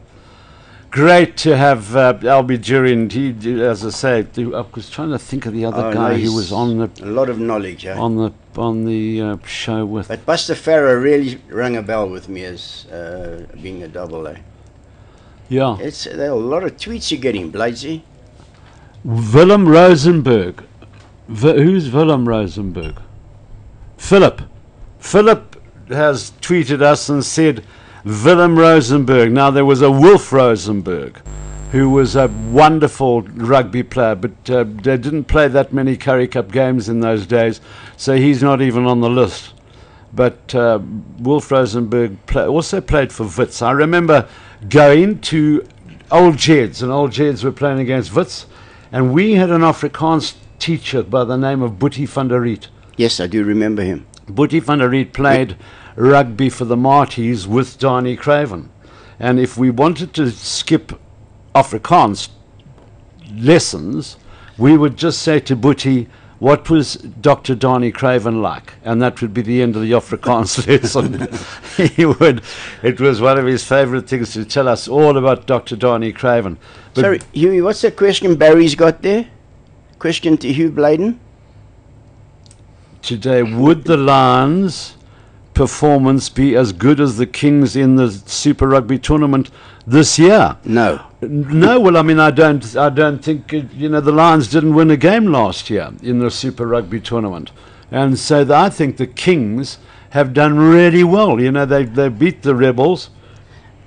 Great to have Albie during. He, as I say, I was trying to think of the other guy who was on the.
A lot of knowledge,
on the show with.
But Buster Farrow really rang a bell with me as being a double A.
Yeah.
There are a lot of tweets you're getting, Bladesy.
Willem Rosenberg. Who's Willem Rosenberg? Philip. Philip has tweeted us and said, Willem Rosenberg. Now, there was a Wolf Rosenberg, who was a wonderful rugby player, but they didn't play that many Currie Cup games in those days, so he's not even on the list. But Wolf Rosenberg also played for Wits. I remember going to Old Jeds, and Old Jeds were playing against Wits, and we had an Afrikaans teacher by the name of Boetie van der Riet.
Yes, I do remember him.
Boetie van der Riet played rugby for the Marties with Donnie Craven. And if we wanted to skip Afrikaans lessons, we would just say to Boetie, what was Dr. Donnie Craven like? And that would be the end of the Afrikaans lesson. It was one of his favorite things to tell us all about Dr. Donnie Craven. But
Sorry, Hughie, what's the question Barry's got there? Question to Hugh Bladen.
Today, would the Lions' performance be as good as the Kings in the Super Rugby tournament this year?
No.
No, well, I mean, I don't think the Lions didn't win a game last year in the Super Rugby tournament, and so I think the Kings have done really well. They beat the Rebels.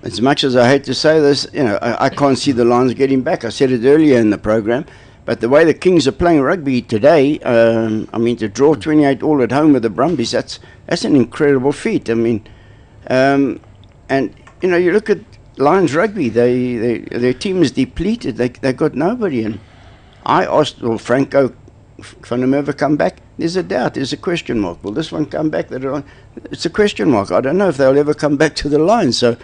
As much as I hate to say this, I can't see the Lions getting back. I said it earlier in the program. But the way the Kings are playing rugby today, to draw 28 all at home with the Brumbies, that's an incredible feat. You look at Lions rugby, their team is depleted. They got nobody. And I asked, will Franco van der Merwe come back? There's a doubt. There's a question mark. Will this one come back? It's a question mark. I don't know if they'll ever come back to the Lions. So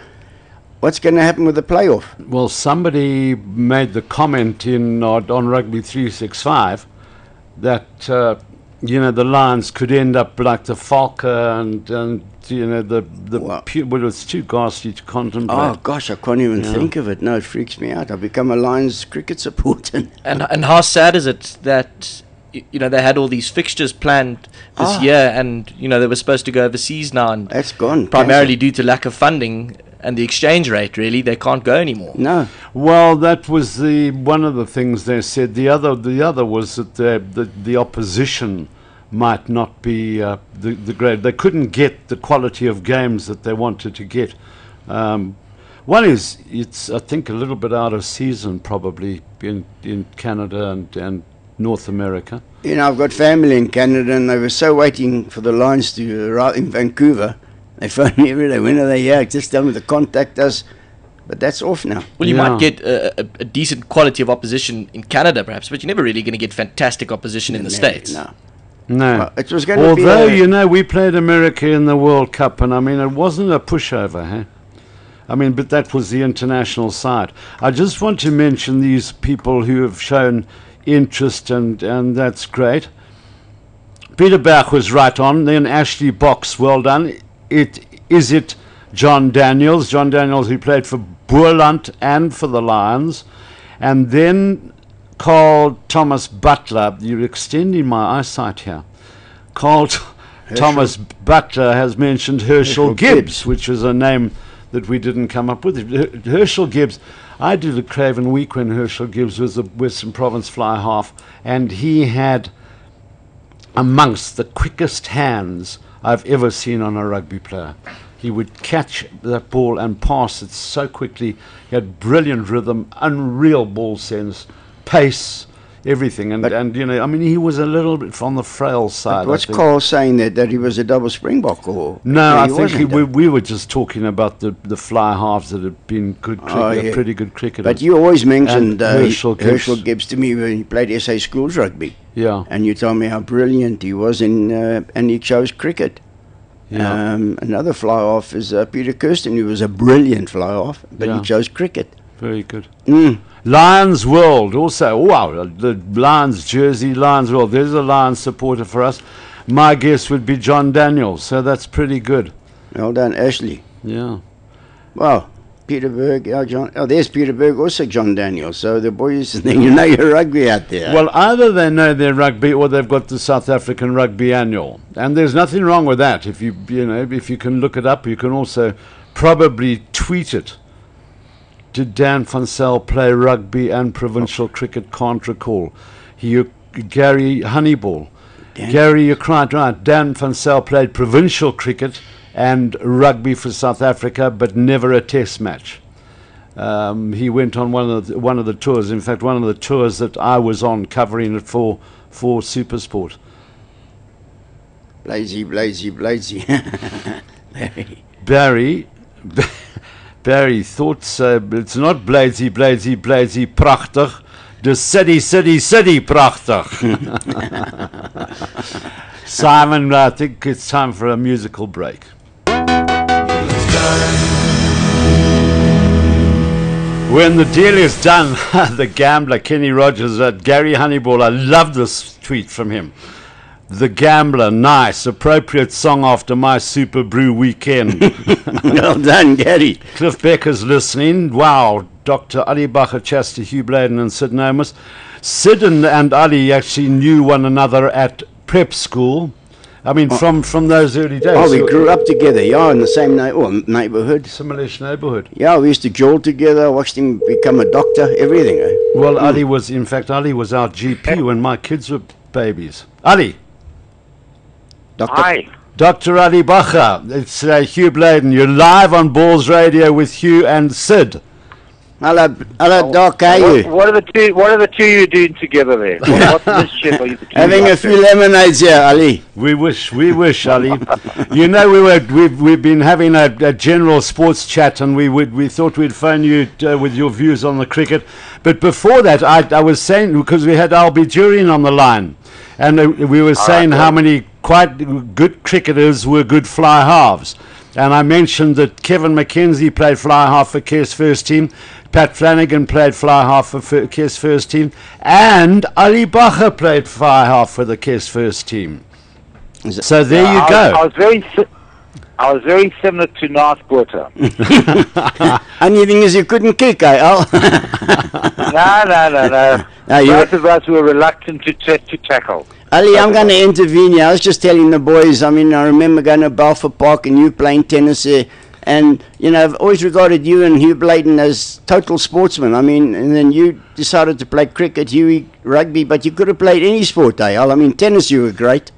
what's going to happen with the playoff?
Well, somebody made the comment on Rugby 365 that the Lions could end up like the Falca and well, it's too ghastly to contemplate.
Oh gosh, I can't even think of it. No, it freaks me out. I've become a Lions cricket supporter.
And how sad is it that they had all these fixtures planned this year, and they were supposed to go overseas now, and
that's gone.
Primarily due to lack of funding and the exchange rate. Really, they can't go anymore.
No.
Well, that was one of the things they said. The other was that the opposition might not be the great. They couldn't get the quality of games that they wanted to get. One is, it's I think a little bit out of season probably in Canada and North America.
I've got family in Canada, and they were so waiting for the Lions to arrive in Vancouver. They phone me every day. When are they here? Just tell me to contact us. But that's off now.
Well, you might get a decent quality of opposition in Canada, perhaps, but you're never really going to get fantastic opposition in the States.
No.
Well,
it was going to be.
Although, we played America in the World Cup, and it wasn't a pushover, huh? But that was the international side. I just want to mention these people who have shown interest, and that's great. Peter Bach was right on. Then Ashley Box, well done. Is it John Daniels? John Daniels, who played for Boerland and for the Lions. And then Carl Thomas Butler. You're extending my eyesight here. Carl Thomas Butler has mentioned Herschel Gibbs, which was a name that we didn't come up with. Herschel Gibbs. I did a Craven week when Herschel Gibbs was the Western Province fly half, and he had amongst the quickest hands I've ever seen on a rugby player. He would catch that ball and pass it so quickly. He had brilliant rhythm, unreal ball sense, pace, everything. He was a little bit on the frail side.
What's Carl saying that he was a double Springbok? Or
no, I think we were just talking about the fly halves that had been pretty good cricketers.
But you always mentioned Herschel Gibbs to me when he played SA Schools rugby.
Yeah.
And you told me how brilliant he was and he chose cricket.
Yeah.
Another fly-off is Peter Kirsten, who was a brilliant fly-off, but he chose cricket.
Very good. Lions World also. Wow, the Lions jersey, Lions World. There's a Lions supporter for us. My guess would be John Daniels, so that's pretty good.
Well done, Ashley.
Yeah.
Well, Peterberg, there's Peterberg, also John Daniels. So the boys, your rugby out there.
Well, either they know their rugby or they've got the South African Rugby Annual, and there's nothing wrong with that. If you can look it up, you can also probably tweet it. Did Dan van Zyl play rugby and provincial cricket? Can't recall. Gary Honeyball. Gary, you're quite right. Dan van Zyl played provincial cricket and rugby for South Africa, but never a test match. He went on one of the tours. In fact, one of the tours that I was on, covering it for SuperSport.
Blazy.
Barry thought so, but it's not Blazy, prachtig. The city, prachtig. Simon, I think it's time for a musical break. When the deal is done, the gambler, Kenny Rogers, Gary Honeyball, I love this tweet from him. The Gambler, nice, appropriate song after my Super Brew weekend.
Well done, Gary.
Cliff Becker's listening. Wow, Dr. Ali Bacher, Chester, Hugh Bladen and Syd Nomis. Syd and Ali actually knew one another at prep school. I mean, from those early days.
Oh, we grew up together, yeah, in the same neighborhood.
Similar-ish neighborhood.
Yeah, we used to jaw together, watched him become a doctor, everything. Eh?
Well, Ali was our GP when my kids were babies. Ali.
Hi.
Dr. Ali Bacher, it's Hugh Bladen. You're live on Ballz Radio with Hugh and Syd.
Hello, Doc. How are you?
What are the two you doing together there? What's this shit? Are you the two
Having a few lemonades here, Ali.
We wish, Ali. You know, we've been having a general sports chat, and we thought we'd phone you with your views on the cricket. But before that, I was saying, because we had Albie Durin on the line, and we were saying how many quite good cricketers were good fly halves. And I mentioned that Kevin McKenzie played fly half for Care's first team, Pat Flanagan played fly half for Care's first team, and Ali Bacher played fly half for the Care's first team. So there you go.
I was very similar to Naaspoorter.
Only thing is you couldn't kick, Al.
No. Both of us were reluctant to tackle.
Ali, I'm going to intervene here. I was just telling the boys, I mean, I remember going to Balfour Park and you playing tennis there. And, you know, I've always regarded you and Hugh Bladen as total sportsmen. I mean, and then you decided to play cricket, Hughie rugby, but you could have played any sport, Al. I mean, tennis you were great.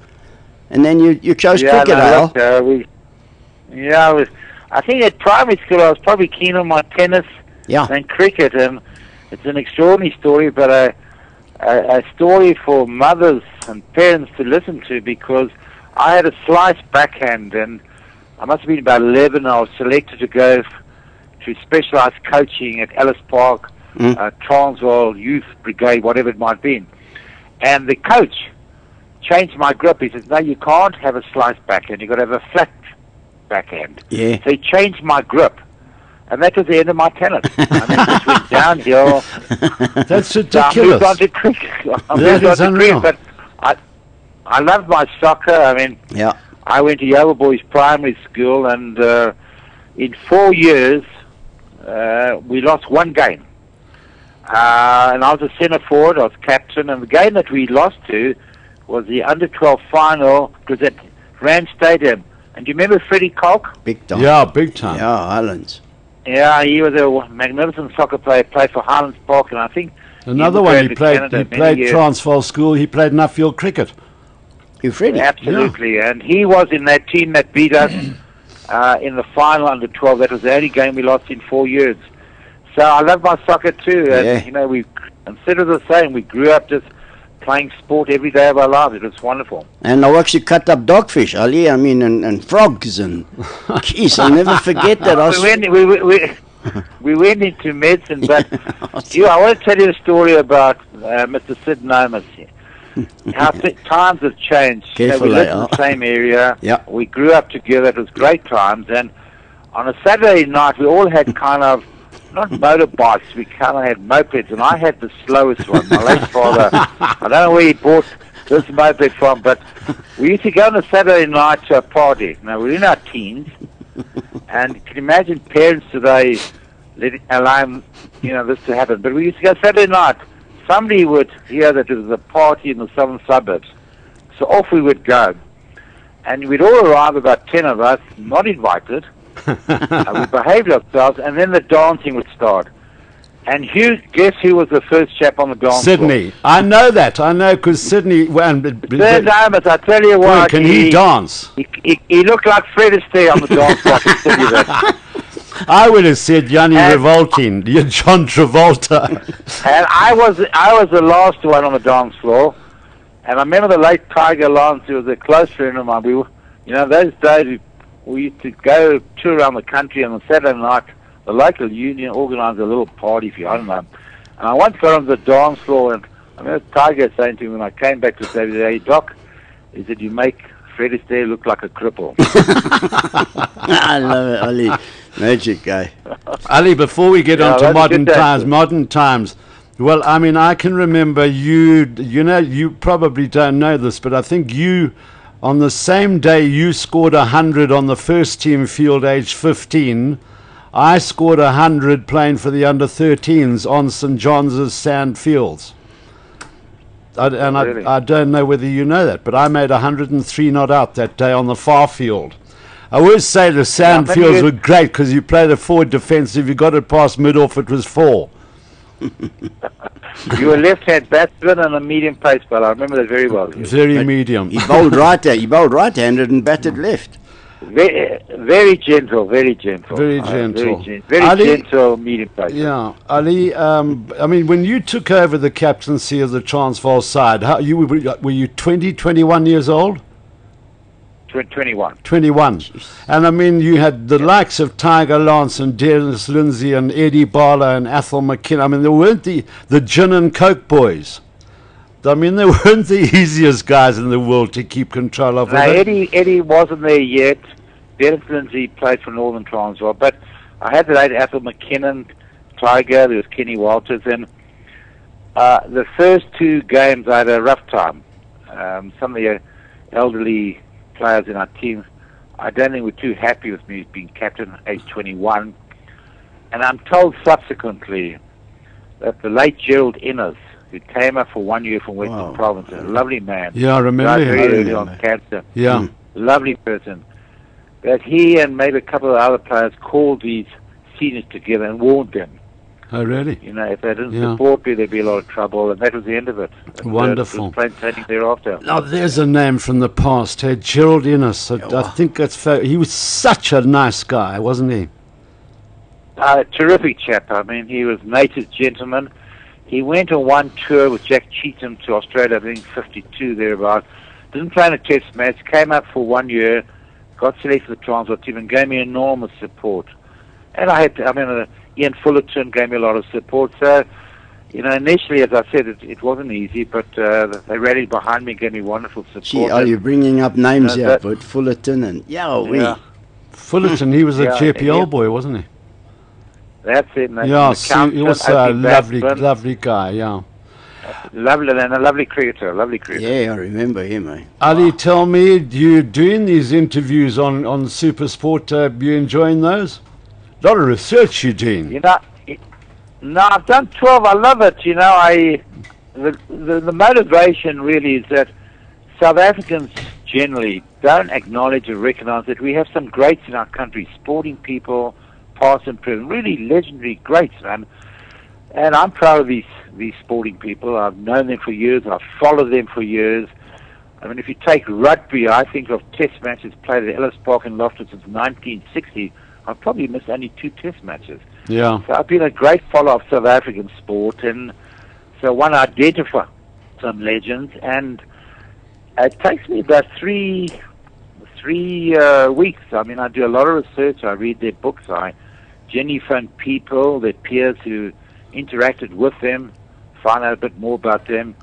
And then you chose cricket, Al.
I think at primary school I was probably keen on my tennis and cricket. And it's an extraordinary story, but a story for mothers and parents to listen to, because I had a sliced backhand, and I must have been about 11. I was selected to go to specialised coaching at Ellis Park, Transvaal Youth Brigade, whatever it might be. And the coach changed my grip. He says, no, you can't have a sliced backhand. You've got to have a flat backhand.
Yeah.
So he changed my grip. And that was the end of my tennis. I mean, it just went downhill.
That's ridiculous.
So I moved on to cricket.
That is unreal.
But I loved my soccer. I mean, I went to Yeovil Boys Primary School, and in 4 years, we lost one game. And I was a centre forward. I was captain. And the game that we lost to was the under-12 final. It was at Rand Stadium. And do you remember Freddie Kolk?
Big time.
Yeah, big time.
Yeah, Highlands.
Yeah, he was a magnificent soccer player. Played for Highlands Park, and I think
another one. He played Transvaal School. He played Nuffield cricket.
You Freddie?
Absolutely, and he was in that team that beat us in the final under 12. That was the only game we lost in 4 years. So I love my soccer too, and you know, we consider the same. We grew up just playing sport every day of our lives. It was wonderful.
And I actually cut up dogfish, Ali. I mean, and frogs and geez, I'll never forget that.
We went into medicine, but I want to tell you a story about Mr. Syd Nomis. How times have changed. We lived in the same area. We grew up together. It was great times. And on a Saturday night, we all had kind of, not motorbikes, we kind of had mopeds, and I had the slowest one. My late father, I don't know where he bought this moped from, but we used to go on a Saturday night to a party. Now, we're in our teens, and you can imagine parents today allowing this to happen. But we used to go Saturday night. Somebody would hear that there was a party in the southern suburbs, so off we would go. And we'd all arrive, about 10 of us, not invited. We behaved ourselves, and then the dancing would start. And Hugh, guess who was the first chap on the dance floor?
Sydney. I know that. I know because Sydney.
Syd Nomis, I tell you what.
Can he dance?
He looked like Fred Astaire on the dance floor. I can tell you that.
I would have said Yanni Revolting, John Travolta.
And I was the last one on the dance floor. And I remember the late Tiger Lance, who was a close friend of mine. Those days we used to go tour around the country on a Saturday night. The local union organised a little party for you, I don't know. And I once got on the dance floor, and I remember Tiger saying to me when I came back to say, "Hey, Doc," he said, "you make Fred Astaire look like a cripple."
I love it, Ali. Magic guy.
Ali, before we get on to modern times, well, I mean, I can remember you probably don't know this, but I think on the same day you scored 100 on the first team field, age 15, I scored 100 playing for the under-13s on St. John's Sand Fields. I don't know whether you know that, but I made 103 not out that day on the far field. I always say the sand fields were great because you played a forward defence. If you got it past mid-off, it was 4.
You were left-hand batsman and a medium pace bowler. I remember that very well.
Very medium.
He bowled right-handed and batted left.
Very gentle, very gentle.
Very gentle.
Very gentle medium pace.
Yeah, Ali. I mean, when you took over the captaincy of the Transvaal side, were you 20, 21 years old?
21.
21. And I mean, you had the likes of Tiger Lance and Dennis Lindsay and Eddie Barlow and Athol McKinnon. I mean, there weren't the gin and coke boys. I mean, they weren't the easiest guys in the world to keep control of.
No, Eddie wasn't there yet. Dennis Lindsay played for Northern Transvaal. But I had the late Athol McKinnon, Tiger, there was Kenny Walters. And the first 2 games I had a rough time. Some of the elderly players in our team, I don't think were too happy with me being captain, age 21. And I'm told subsequently that the late Gerald Innes, who came up for 1 year from Western Province, a lovely man.
Yeah, I remember him.
Very early on cancer.
Yeah.
Lovely person. That he and maybe a couple of other players called these seniors together and warned them.
Oh, really?
If they didn't support me, there'd be a lot of trouble, and that was the end of it. And,
wonderful.
Plain sailing thereafter.
Now, there's a name from the past. Hey, Gerald Innes. I think that's fair. He was such a nice guy, wasn't he?
Terrific chap. I mean, he was nature's gentleman. He went on one tour with Jack Cheetham to Australia, I think 52 thereabouts. Didn't play in a test match. Came up for 1 year, got selected for the Transvaal team, and gave me enormous support. And Ian Fullerton gave me a lot of support. So, initially, as I said, it wasn't easy, but they rallied behind me, gave me wonderful support.
Gee, are you bringing up names here, but Fullerton and
Fullerton, he was a JPL boy, wasn't he?
That's it.
He was a lovely guy, yeah.
Lovely, and a lovely cricketer,
Yeah, I remember him, eh?
Ali, tell me, you're doing these interviews on Super Sport, you enjoying those? A lot of research you're doing.
No, I've done 12. I love it. The motivation really is that South Africans generally don't acknowledge or recognize that we have some greats in our country, sporting people, past and present, really legendary greats, man. And I'm proud of these sporting people. I've known them for years. I've followed them for years. I mean, if you take rugby, I think of test matches played at Ellis Park in Loftus since 1960. I've probably missed only 2 test matches.
Yeah.
So I've been a great follower of South African sport, and so one identify some legends, and it takes me about three weeks. I mean, I do a lot of research. I read their books. I genuinely phone people, their peers who interacted with them, find out a bit more about them.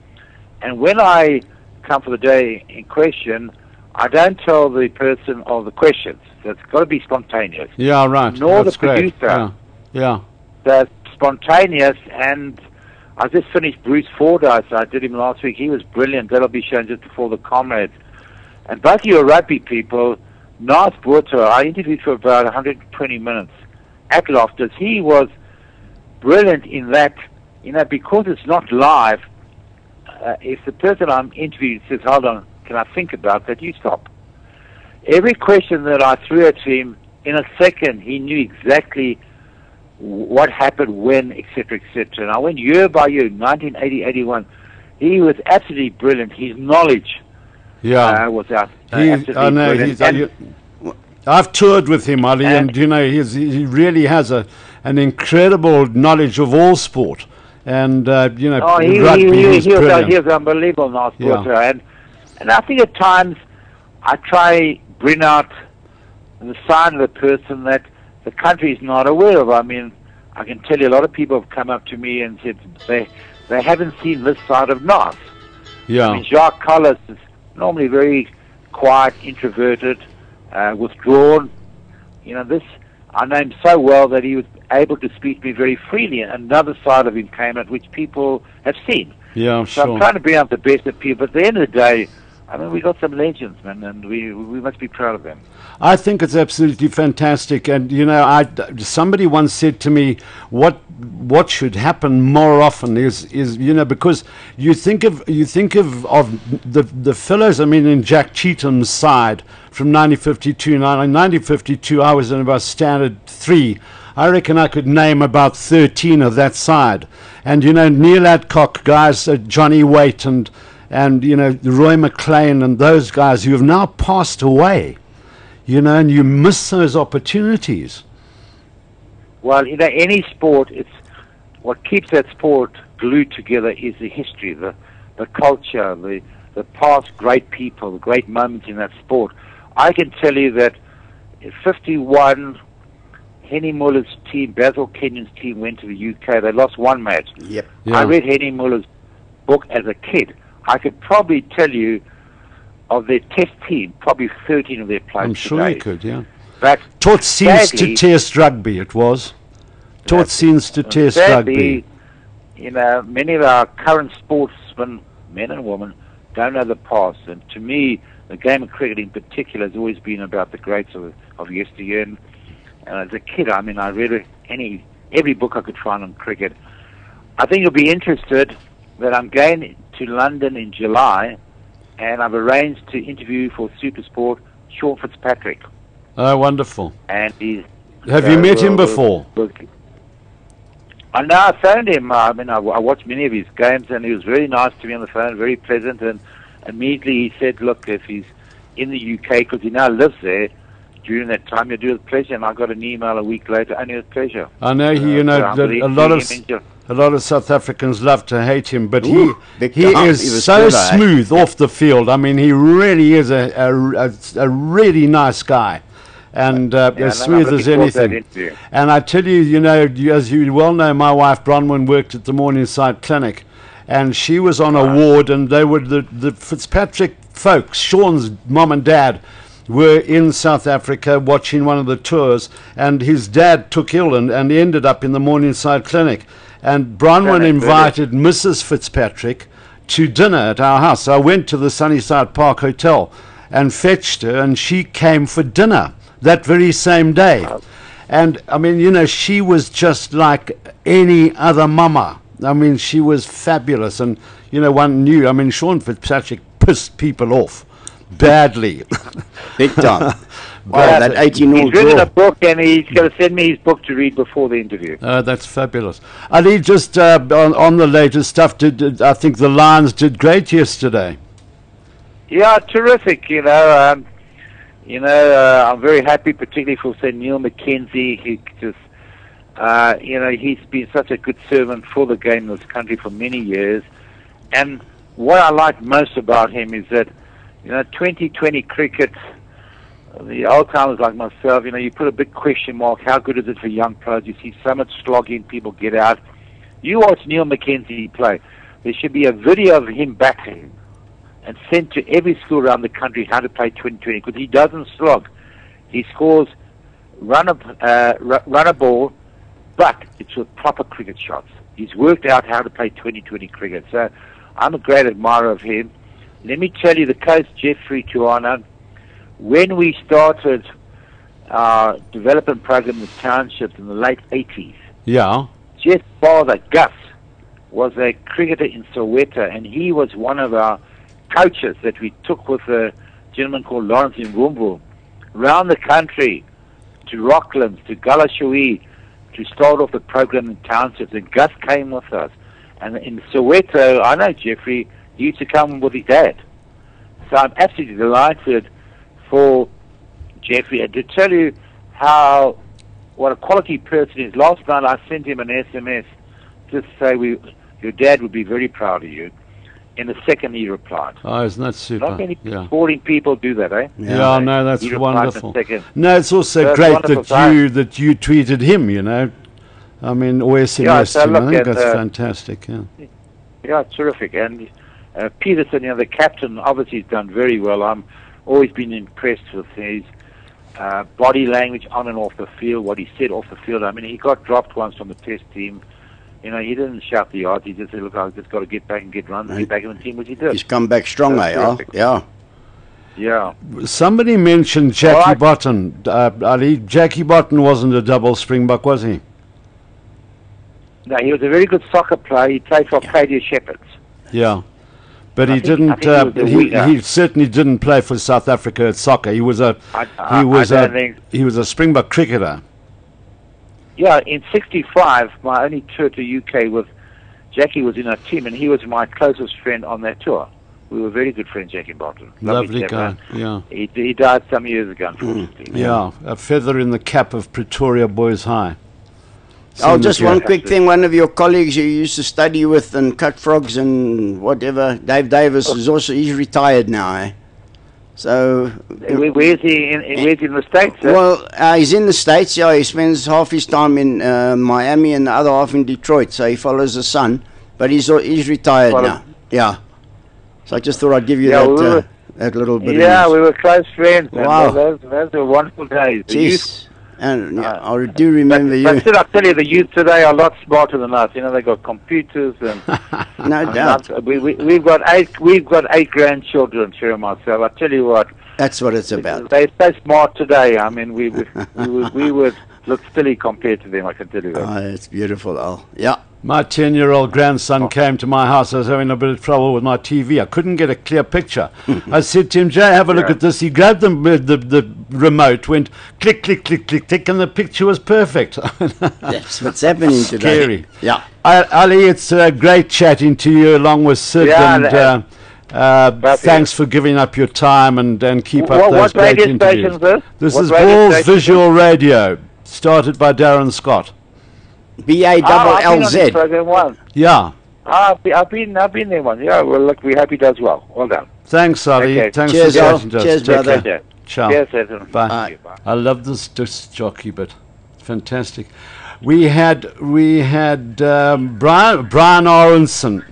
And when I come for the day in question, I don't tell the person of the questions. So it's got to be spontaneous.
Yeah, right.
Nor
That's
the producer.
Great. Yeah.
So spontaneous, and I just finished Bruce Fordyce. I did him last week. He was brilliant. That'll be shown just before the Comrades. And both you rugby people, Nas Buerto, I interviewed for about 120 minutes at Loftus. He was brilliant in that, because it's not live, if the person I'm interviewing says, hold on, can I think about that, you stop. Every question that I threw at him, in a second, he knew exactly what happened when, etc., etc. And I went year by year, 1980, 81. He was absolutely brilliant. His knowledge was absolutely brilliant.
I've toured with him, Ali, and you know he really has an incredible knowledge of all sport. And you know, rugby is brilliant.
He was unbelievable nice sporter, and I think at times I try bring out the side of the person that the country is not aware of. I mean, I can tell you a lot of people have come up to me and said they haven't seen this side of North.
Yeah.
I mean, Jacques Collis is normally very quiet, introverted, withdrawn. You know, this I know him so well that he was able to speak to me very freely. Another side of him came out, which people have seen.
Yeah,
so I'm trying to bring out the best of people. But at the end of the day, I mean, we got some legends, man, and we must be proud of them.
I think it's absolutely fantastic, and you know, somebody once said to me, what should happen more often is you know, because you think of the fellows. I mean, in Jack Cheatham's side from 1952. Now, in 1952, I was in about standard 3. I reckon I could name about 13 of that side, and you know, Neil Adcock guys, Johnny Waite and you know, Roy McLean and those guys who have now passed away, you know, and you miss those opportunities.
Well, you know, any sport, it's what keeps that sport glued together is the history, the culture, the past great people, the great moments in that sport. I can tell you that in 51, Henny Muller's team, Basil Kenyon's team, went to the UK. They lost one match.
Yep.
Yeah.
I read Henny Muller's book as a kid. I could probably tell you of their test team, probably 13 of their players.
I'm sure
today.
you could, yeah.
But
taught scenes to test rugby, it was. Taught scenes to test rugby.
You know, many of our current sportsmen, men and women, don't know the past. And to me, the game of cricket in particular has always been about the greats of yesteryear. And as a kid, I mean, I read every book I could find on cricket. I think you'll be interested that I'm going to London in July, and I've arranged to interview for SuperSport Sean Fitzpatrick.
Oh, wonderful.
And he's...
Have you met him before?
I know, I phoned him. I mean, I watched many of his games, and he was very nice to me on the phone, very pleasant, and immediately he said, look, if he's in the UK, because he now lives there, during that time, you'll do it with pleasure. And I got an email a week later, only with pleasure.
I know, you know, a lot of South Africans love to hate him, but he is so smooth off the field. I mean, he really is a really nice guy, and as smooth as anything. And I tell you, you know, as you well know, my wife Bronwyn worked at the Morningside Clinic, and she was on a ward, and they were the Fitzpatrick folks, Sean's mom and dad, were in South Africa watching one of the tours, and his dad took ill and ended up in the Morningside Clinic. And Bronwyn invited Mrs. Fitzpatrick to dinner at our house. So I went to the Sunnyside Park Hotel and fetched her, and she came for dinner that very same day. And, I mean, you know, she was just like any other mama. I mean, she was fabulous. And, you know, one knew, I mean, Sean Fitzpatrick pissed people off badly.
Big time. Well, that 18-year-old
He's written a book, and he's going to send me his book to read before the interview.
That's fabulous. Ali, just on the latest stuff, I think the Lions did great yesterday.
Yeah, terrific. You know, I'm very happy, particularly for say Neil McKenzie. He just, you know, he's been such a good servant for the game in this country for many years. And what I like most about him is that, you know, 2020 cricket. The old timers like myself, you know, you put a big question mark. How good is it for young players? You see so much slogging, people get out. You watch Neil McKenzie play. There should be a video of him batting and sent to every school around the country how to play 2020, because he doesn't slog. He scores, run a ball, but it's with proper cricket shots. He's worked out how to play 2020 cricket. So I'm a great admirer of him. Let me tell you, the coach, Jeffrey Tuana, when we started our development program in the townships in the late 80s, Jeff's father, Gus, was a cricketer in Soweto, and he was one of our coaches that we took with a gentleman called Lawrence in Wumbu around the country, to Rocklands, to Galashui, to start off the program in townships, and Gus came with us. And in Soweto, I know Jeffrey, he used to come with his dad. So I'm absolutely delighted for Jeffrey, and to tell you what a quality person he is. Last night I sent him an SMS just to say your dad would be very proud of you. In a second he replied.
Oh, isn't that super?
Not many sporting people do that, eh?
Yeah, no, that's
He
wonderful.
replied in a second.
No, it's also
That's
great
wonderful
that you tweeted him, you know. I mean, or SMS'd him. I think that's fantastic, yeah.
Yeah, terrific. And Peterson, the captain, obviously has done very well. I'm always been impressed with his body language on and off the field, what he said off the field. I mean, he got dropped once from the test team. He didn't shout the yards. He just said, look, I've just got to get back and get runs and get back in the team, which he did.
He's come back strong, Yeah.
Yeah.
Somebody mentioned Jackie Botton. Ali, Jackie Botton wasn't a double Springbok, was he?
No, he was a very good soccer player. He played for Arcadia Shepherds.
Yeah. But he didn't. He certainly didn't play for South Africa at soccer. He was a Springbok cricketer.
Yeah, in '65, my only tour to UK with Jackie was in our team, and he was my closest friend on that tour. We were very good friends, Jackie Botton.
Lovely guy. Yeah.
He died some years ago, unfortunately.
Yeah, a feather in the cap of Pretoria Boys High.
Just one quick thing. One of your colleagues you used to study with and cut frogs and whatever, Dave Davis, he's retired now, eh? So
where's he in the States?
Well, he's in the States. Yeah, he spends half his time in Miami and the other half in Detroit. So he follows the son, but he's retired now. Yeah. So I just thought I'd give you that little bit.
Yeah, we were close friends.
Wow,
those were wonderful days.
Jeez. And I do remember you.
But I tell you, the youth today are a lot smarter than us. They got computers and
no doubt.
We've got eight grandchildren, Sherry and myself. I tell you what.
That's what it's about.
They're so smart today. I mean, we would look silly compared to them. I can tell you that.
Oh, it's beautiful, Al. Yeah.
My 10-year-old grandson came to my house. I was having a bit of trouble with my TV. I couldn't get a clear picture. I said to him, Jay, have a look at this. He grabbed the remote, went click, click, click, click, click, and the picture was perfect.
That's what's happening today.
Scary.
Yeah.
Ali, it's great chatting to you along with Syd. Thanks for giving up your time and keep up those great interviews. This is Ballz Visual Radio, started by Darren Scott.
BALLZ.
Yeah.
I've been there once. Yeah. Well, look, we hope he does well. Well done.
Thanks, Ali.
Okay.
Thanks
Cheers,
for talking to us.
Cheers, brother.
Ciao.
Cheers,
Bye. I love this disc jockey bit. Fantastic. We had Brian Aronson.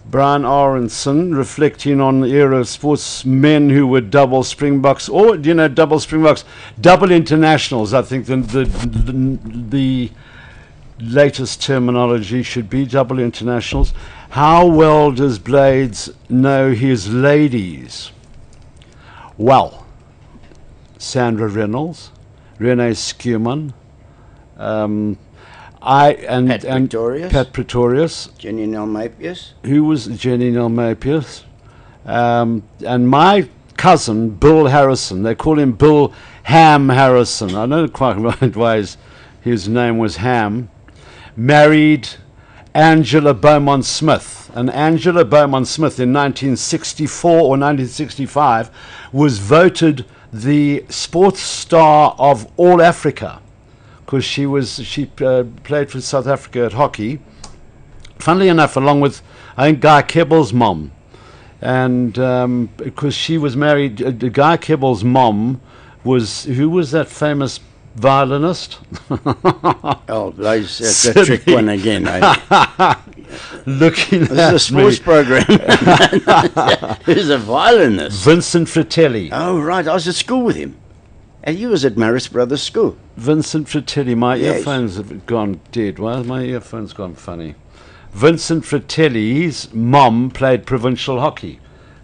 Brian Aronson reflecting on the era of sportsmen who were double Springboks, or double Springboks, double internationals. I think the latest terminology should be double internationals. How well does Bladez know his ladies? Well, Sandra Reynolds, Renee Skuman, Pat Pretorius,
Jenny Nel-Mapius.
Who was Jenny Nel-Mapius? And my cousin, Bill Harrison. They call him Bill Ham Harrison. I don't quite right why his name was Ham. Married Angela Beaumont Smith. And Angela Beaumont Smith in 1964 or 1965 was voted the sports star of all Africa, because she played for South Africa at hockey. Funnily enough, along with, I think, Guy Kebble's mom. And because she was married, Guy Kebble's mom who was that famous violinist?
That's the trick one again.
Looking
this is a sports program. Who's a violinist?
Vincent Fratelli.
Oh, right. I was at school with him. And he was at Marist Brothers School.
Vincent Fratelli. My earphones have gone dead. Why have my earphones gone funny? Vincent Fratelli's mom played provincial hockey.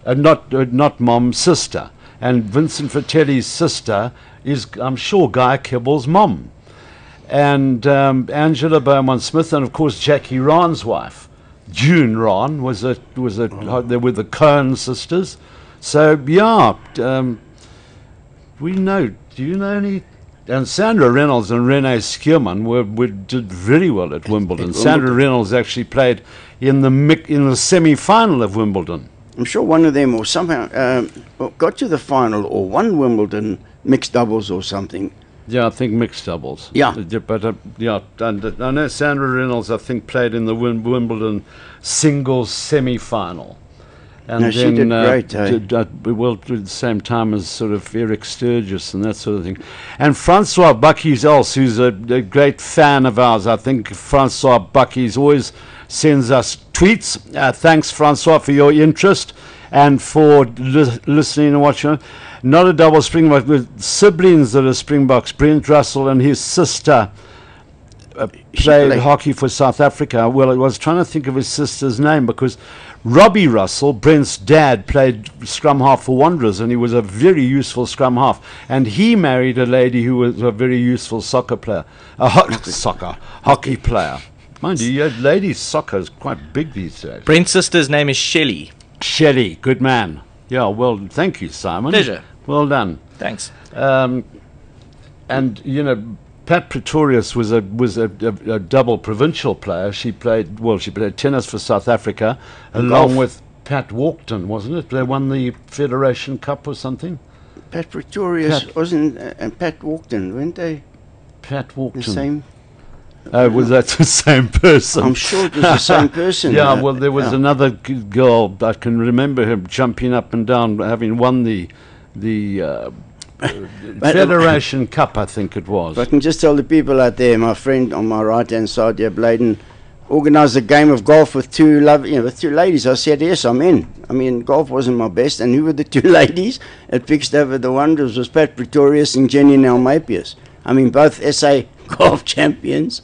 Not mom, sister. And Vincent Fratelli's sister is, I'm sure, Guy Kebble's mom. And Angela Beaumont Smith, and of course Jackie Rahn's wife, June Rahn, they were the Cohen sisters. So yeah, we know. Do you know any And Sandra Reynolds and Renee Skierman did very well at Wimbledon. Sandra Reynolds actually played in the semi-final of Wimbledon.
I'm sure one of them or somehow got to the final or won Wimbledon mixed doubles or something.
Yeah, I think mixed doubles.
Yeah.
But and I know Sandra Reynolds, I think, played in the Wimbledon singles semi-final. And
no, she did great.
Well, at the same time as sort of Eric Sturgis and that sort of thing. And Francois Buckies-Els, who's a great fan of ours. I think Francois Buckies always sends us tweets. Thanks, Francois, for your interest and for listening and watching. Not a double Springbok, with siblings that are Springboks. Brent Russell and his sister played hockey for South Africa. Well, I was trying to think of his sister's name because Robbie Russell, Brent's dad, played scrum half for Wanderers, and he was a very useful scrum half. And he married a lady who was a very useful soccer player, hockey player. Mind you, ladies' soccer is quite big these days.
Brent's sister's name is Shelley.
Shelley, good man. Yeah, well, thank you, Simon.
Pleasure.
Well done.
Thanks.
And you know, Pat Pretorius was a double provincial player. She played tennis for South Africa, along with Pat Walkton, wasn't it? They won the Federation Cup or something.
Pat Pretorius wasn't, and Pat Walkton, weren't they?
Pat Walkton.
The same.
Was that the same person?
I'm sure it was the same person.
Yeah, well, there was another girl, I can remember her jumping up and down, having won the Federation Cup, I think it was.
But I can just tell the people out there, my friend on my right-hand side here, Bladen, organised a game of golf with two ladies. I said, yes, I'm in. I mean, golf wasn't my best. And who were the two ladies that fixed over the Wanderers was Pat Pretorius and Jenny Nalmapius. I mean, both SA golf champions.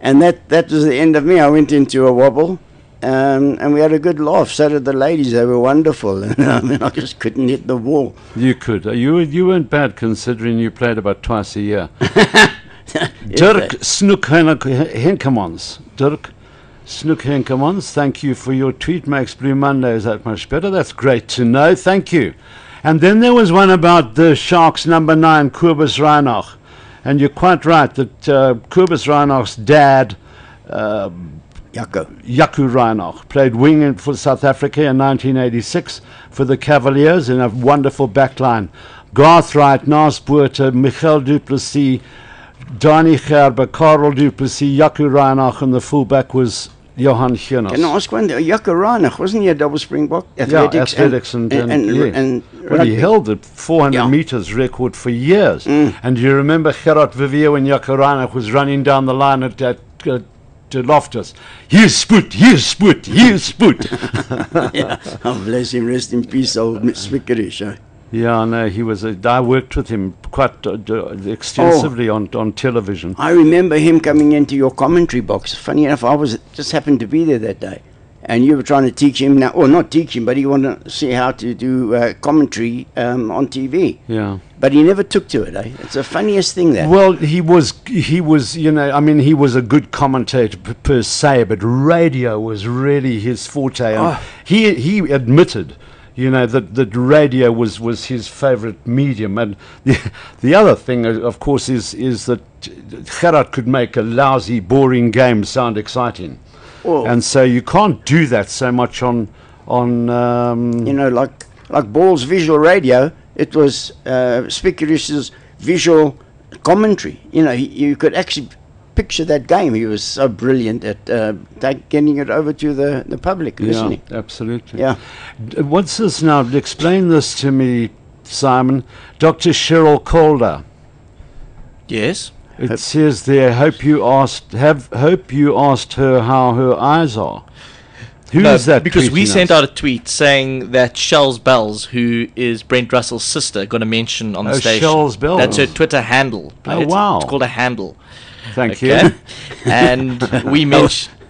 And that was the end of me. I went into a wobble, and we had a good laugh. So did the ladies. They were wonderful. And I mean, I just couldn't hit the ball.
You could. You weren't bad considering you played about twice a year. Dirk Snoek Henkemans. Dirk Snoek Henkemans, thank you for your tweet. Makes Blue Mondays that much better. That's great to know. Thank you. And then there was one about the Sharks number 9, Kobus Reinach. And you're quite right that Kobus Reinach's dad, Jaco Reinach, played wing for South Africa in 1986 for the Cavaliers in a wonderful backline. Garth Wright, Nas Botha, Michael du Plessis, Donnie Gerber, Karel du Plessis, Jaco Reinach, and the fullback was Johan Giernos.
Can I ask one? Jaco Reinach, wasn't he a double Springbok?
Athletics and well, he held the 400 meters record for years. And you remember Gerard Vivier when Jaco Reinach was running down the line at to Loftus. Hier spoed.
Yeah. Oh, bless him, rest in peace, old Swickerish.
Yeah, no, he was. I worked with him quite extensively on television.
I remember him coming into your commentary box. Funny enough, I just happened to be there that day, and you were trying to teach him now, or not teach him, but he wanted to see how to do commentary on TV.
Yeah,
but he never took to it. It's the funniest thing there.
Well, he was. You know, I mean, he was a good commentator per se, but radio was really his forte. And he admitted, you know, that radio was his favorite medium. And the other thing, of course, is that Gerard could make a lousy, boring game sound exciting. And so you can't do that so much on you know, like Ballz visual radio. It was Speakerish's visual commentary. You know, you could actually picture that game. He was so brilliant at getting it over to the public listening. Yeah, absolutely.
Yeah.
What's this now? Explain this to me, Simon. Dr. Cheryl Calder.
Yes.
It says there, hope you asked her how her eyes are. Who is that?
Because we sent out a tweet saying that Shells Ballz, who is Brent Russell's sister, got a mention on the station.
Shells Ballz.
That's her Twitter handle.
Wow.
It's called a handle.
Thank you.
And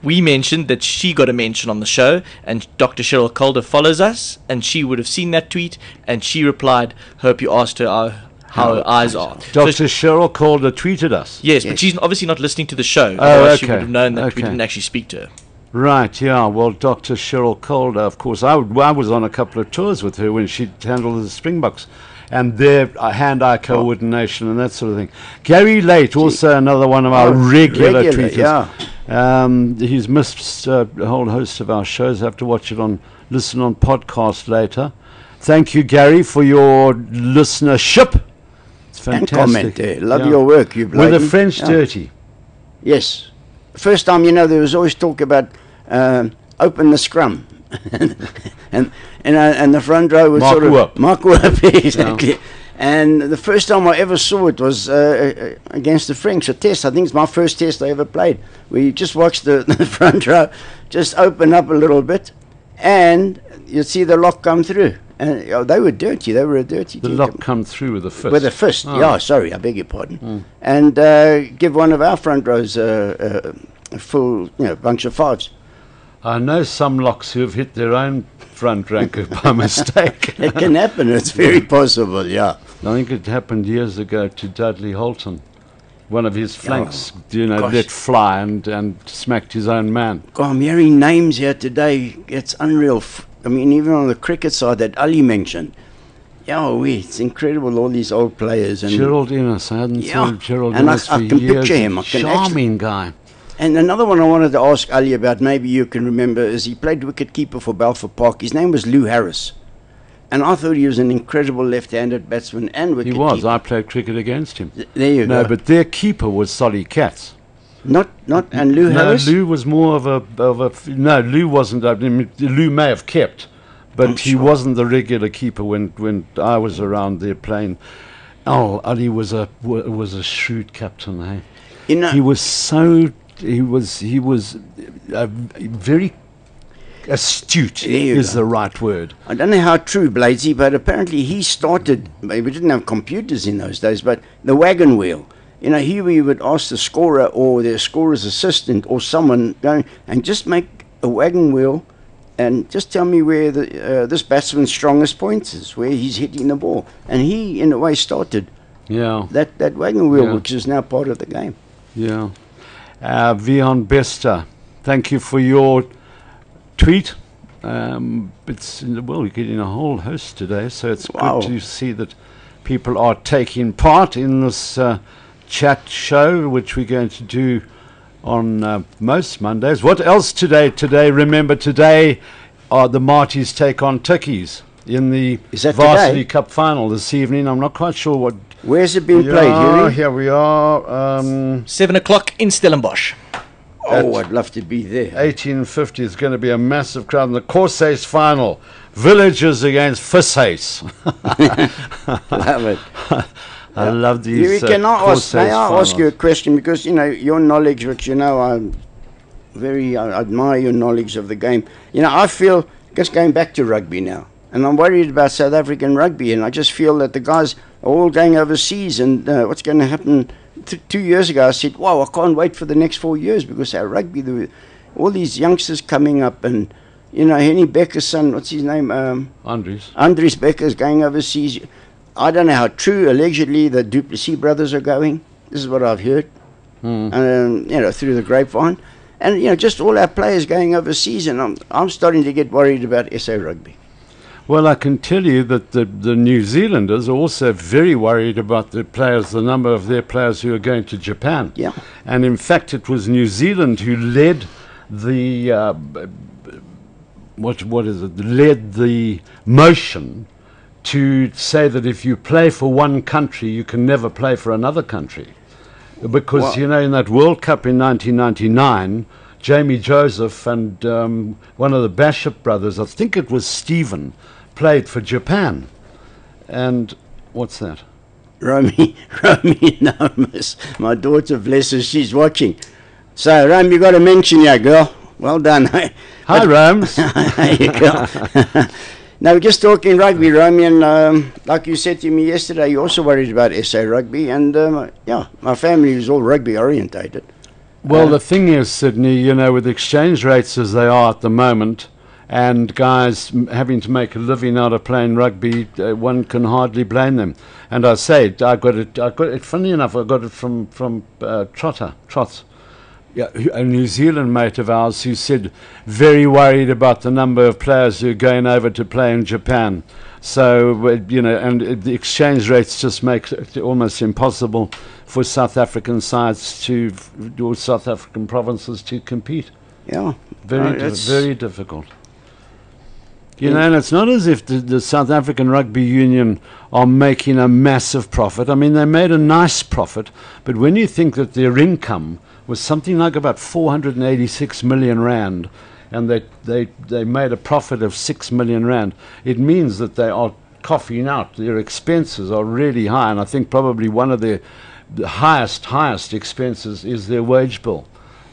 we mentioned that she got a mention on the show, and Dr. Cheryl Calder follows us, and she would have seen that tweet, and she replied, hope you asked her how her eyes are.
Dr. Cheryl Calder tweeted us.
Yes, but she's obviously not listening to the show. She would have known that we didn't actually speak to her.
Right, yeah. Well, Dr. Cheryl Calder, of course, I was on a couple of tours with her when she handled the Springboks. and their hand-eye coordination and that sort of thing. Gary Late, also another one of our regular tweeters. He's missed a whole host of our shows. Have to watch it listen on podcast later. Thank you, Gary, for your listenership. It's fantastic.
And comment there. Love your work, you Bladen.
Were the French dirty?
Yes. First time, there was always talk about open the scrum. and the front row was mark up, exactly. Yeah. And the first time I ever saw it was against the French, a test. I think it's my first test I ever played. We just watched the front row just open up a little bit, and you'd see the lock come through. And they were dirty. They were a dirty team.
The lock come through with a fist.
With a fist. Yeah, sorry, I beg your pardon. And give one of our front rows a full, bunch of fives.
I know some locks who have hit their own front ranker by mistake.
It can happen. It's very possible, yeah.
I think it happened years ago to Dudley Holton. One of his flanks, let fly and smacked his own man.
God, I'm hearing names here today. It's unreal. I mean, even on the cricket side that Ali mentioned. It's incredible, all these old players. And
Gerald Innes, I hadn't seen Gerald Innes for
years. I can picture him.
Charming guy.
And another one I wanted to ask Ali about, maybe you can remember, is he played wicket-keeper for Balfour Park. His name was Lou Harris. And I thought he was an incredible left-handed batsman and wicket-keeper.
He was. I played cricket against him.
There you go.
No, but their keeper was Solly Katz.
And Lou Harris?
No, Lou was more of a no, Lou wasn't. I mean, Lou may have kept, but he wasn't the regular keeper when I was around there playing. Ali was a shrewd captain, eh? He was very astute is the right word.
I don't know how true, Bladesy, but apparently he started, we didn't have computers in those days, but the wagon wheel. Here we would ask the scorer or their scorer's assistant or someone going and just make a wagon wheel and just tell me where this batsman's strongest point is, where he's hitting the ball. And he, in a way, started that wagon wheel, which is now part of the game.
Yeah. Vion Bester, thank you for your tweet. We're getting a whole host today, so it's good to see that people are taking part in this chat show, which we're going to do on most Mondays. What else today? Remember, today the Marties take on Tukkies in the Varsity Cup final this evening. I'm not quite sure what.
Where's it being played, Hughie?
Here we are.
7 o'clock in Stellenbosch.
I'd love to be there.
1850 is going to be a massive crowd in the Corsace final. Villagers against Fissace.
Love it.
I love these.
May I ask you a question? Because your knowledge, which I admire your knowledge of the game. I feel just going back to rugby now, and I'm worried about South African rugby, and I just feel that the guys are all going overseas, and what's going to happen? 2 years ago, I said, "Wow, I can't wait for the next 4 years because our rugby, all these youngsters coming up, and Henny Becker's son, what's his name? Andries Becker's going overseas." I don't know how true. Allegedly, the Duplessis brothers are going. This is what I've heard, through the grapevine, and just all our players going overseas. And I'm starting to get worried about SA rugby.
Well, I can tell you that the New Zealanders are also very worried about the number of their players who are going to Japan.
Yeah,
and in fact, it was New Zealand who led the led the motion to say that if you play for one country, you can never play for another country. Because, in that World Cup in 1999, Jamie Joseph and one of the Bacher brothers, I think it was Stephen, played for Japan. And what's that?
Romy Nomis, my daughter, bless her, she's watching. So, Rome, you got to mention your girl. Well done.
Hi, Romes.
There you go. Now, we're just talking rugby, Romy, and like you said to me yesterday, you're also worried about SA rugby, and my family is all rugby orientated.
Well, the thing is, Sydney, with exchange rates as they are at the moment, and guys having to make a living out of playing rugby, one can hardly blame them. And I say, I got it. Funny enough, I got it from Trots. Yeah, a New Zealand mate of ours who said very worried about the number of players who are going over to play in Japan. So, and the exchange rates just make it almost impossible for South African sides or South African provinces to compete.
Yeah.
Very difficult. And it's not as if the South African Rugby Union are making a massive profit. I mean, they made a nice profit, but when you think that their income was something like about 486 million rand, and they made a profit of 6 million rand, it means that they are coughing out. Their expenses are really high, and I think probably one of the highest expenses is their wage bill.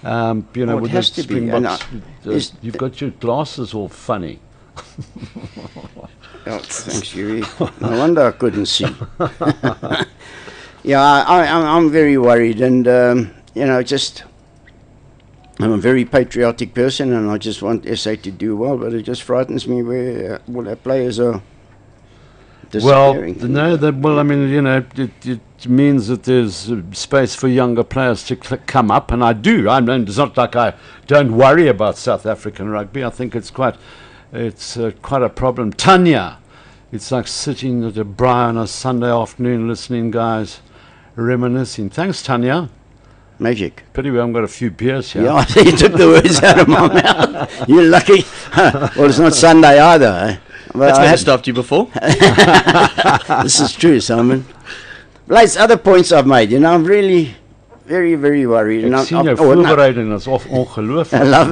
It has to be.
You've got your glasses all funny.
Oh, thanks, Yuri. No wonder I couldn't see. Yeah, I'm very worried, and I'm a very patriotic person, and I just want SA to do well, but it just frightens me where all our players are disappearing. It means that there's space for younger players to come up, and I do. It's not like I don't worry about South African rugby. I think it's quite a problem. Tanya, it's like sitting at a braai on a Sunday afternoon listening, guys, reminiscing. Thanks, Tanya. Magic.
Pity we haven't got a few beers here.
Yeah, you took the words out of my mouth. You're lucky. Well, it's not Sunday either. Eh?
That's never stopped you before.
This is true, Simon. Bladez, other points I've made, I'm really very, very worried.
I
love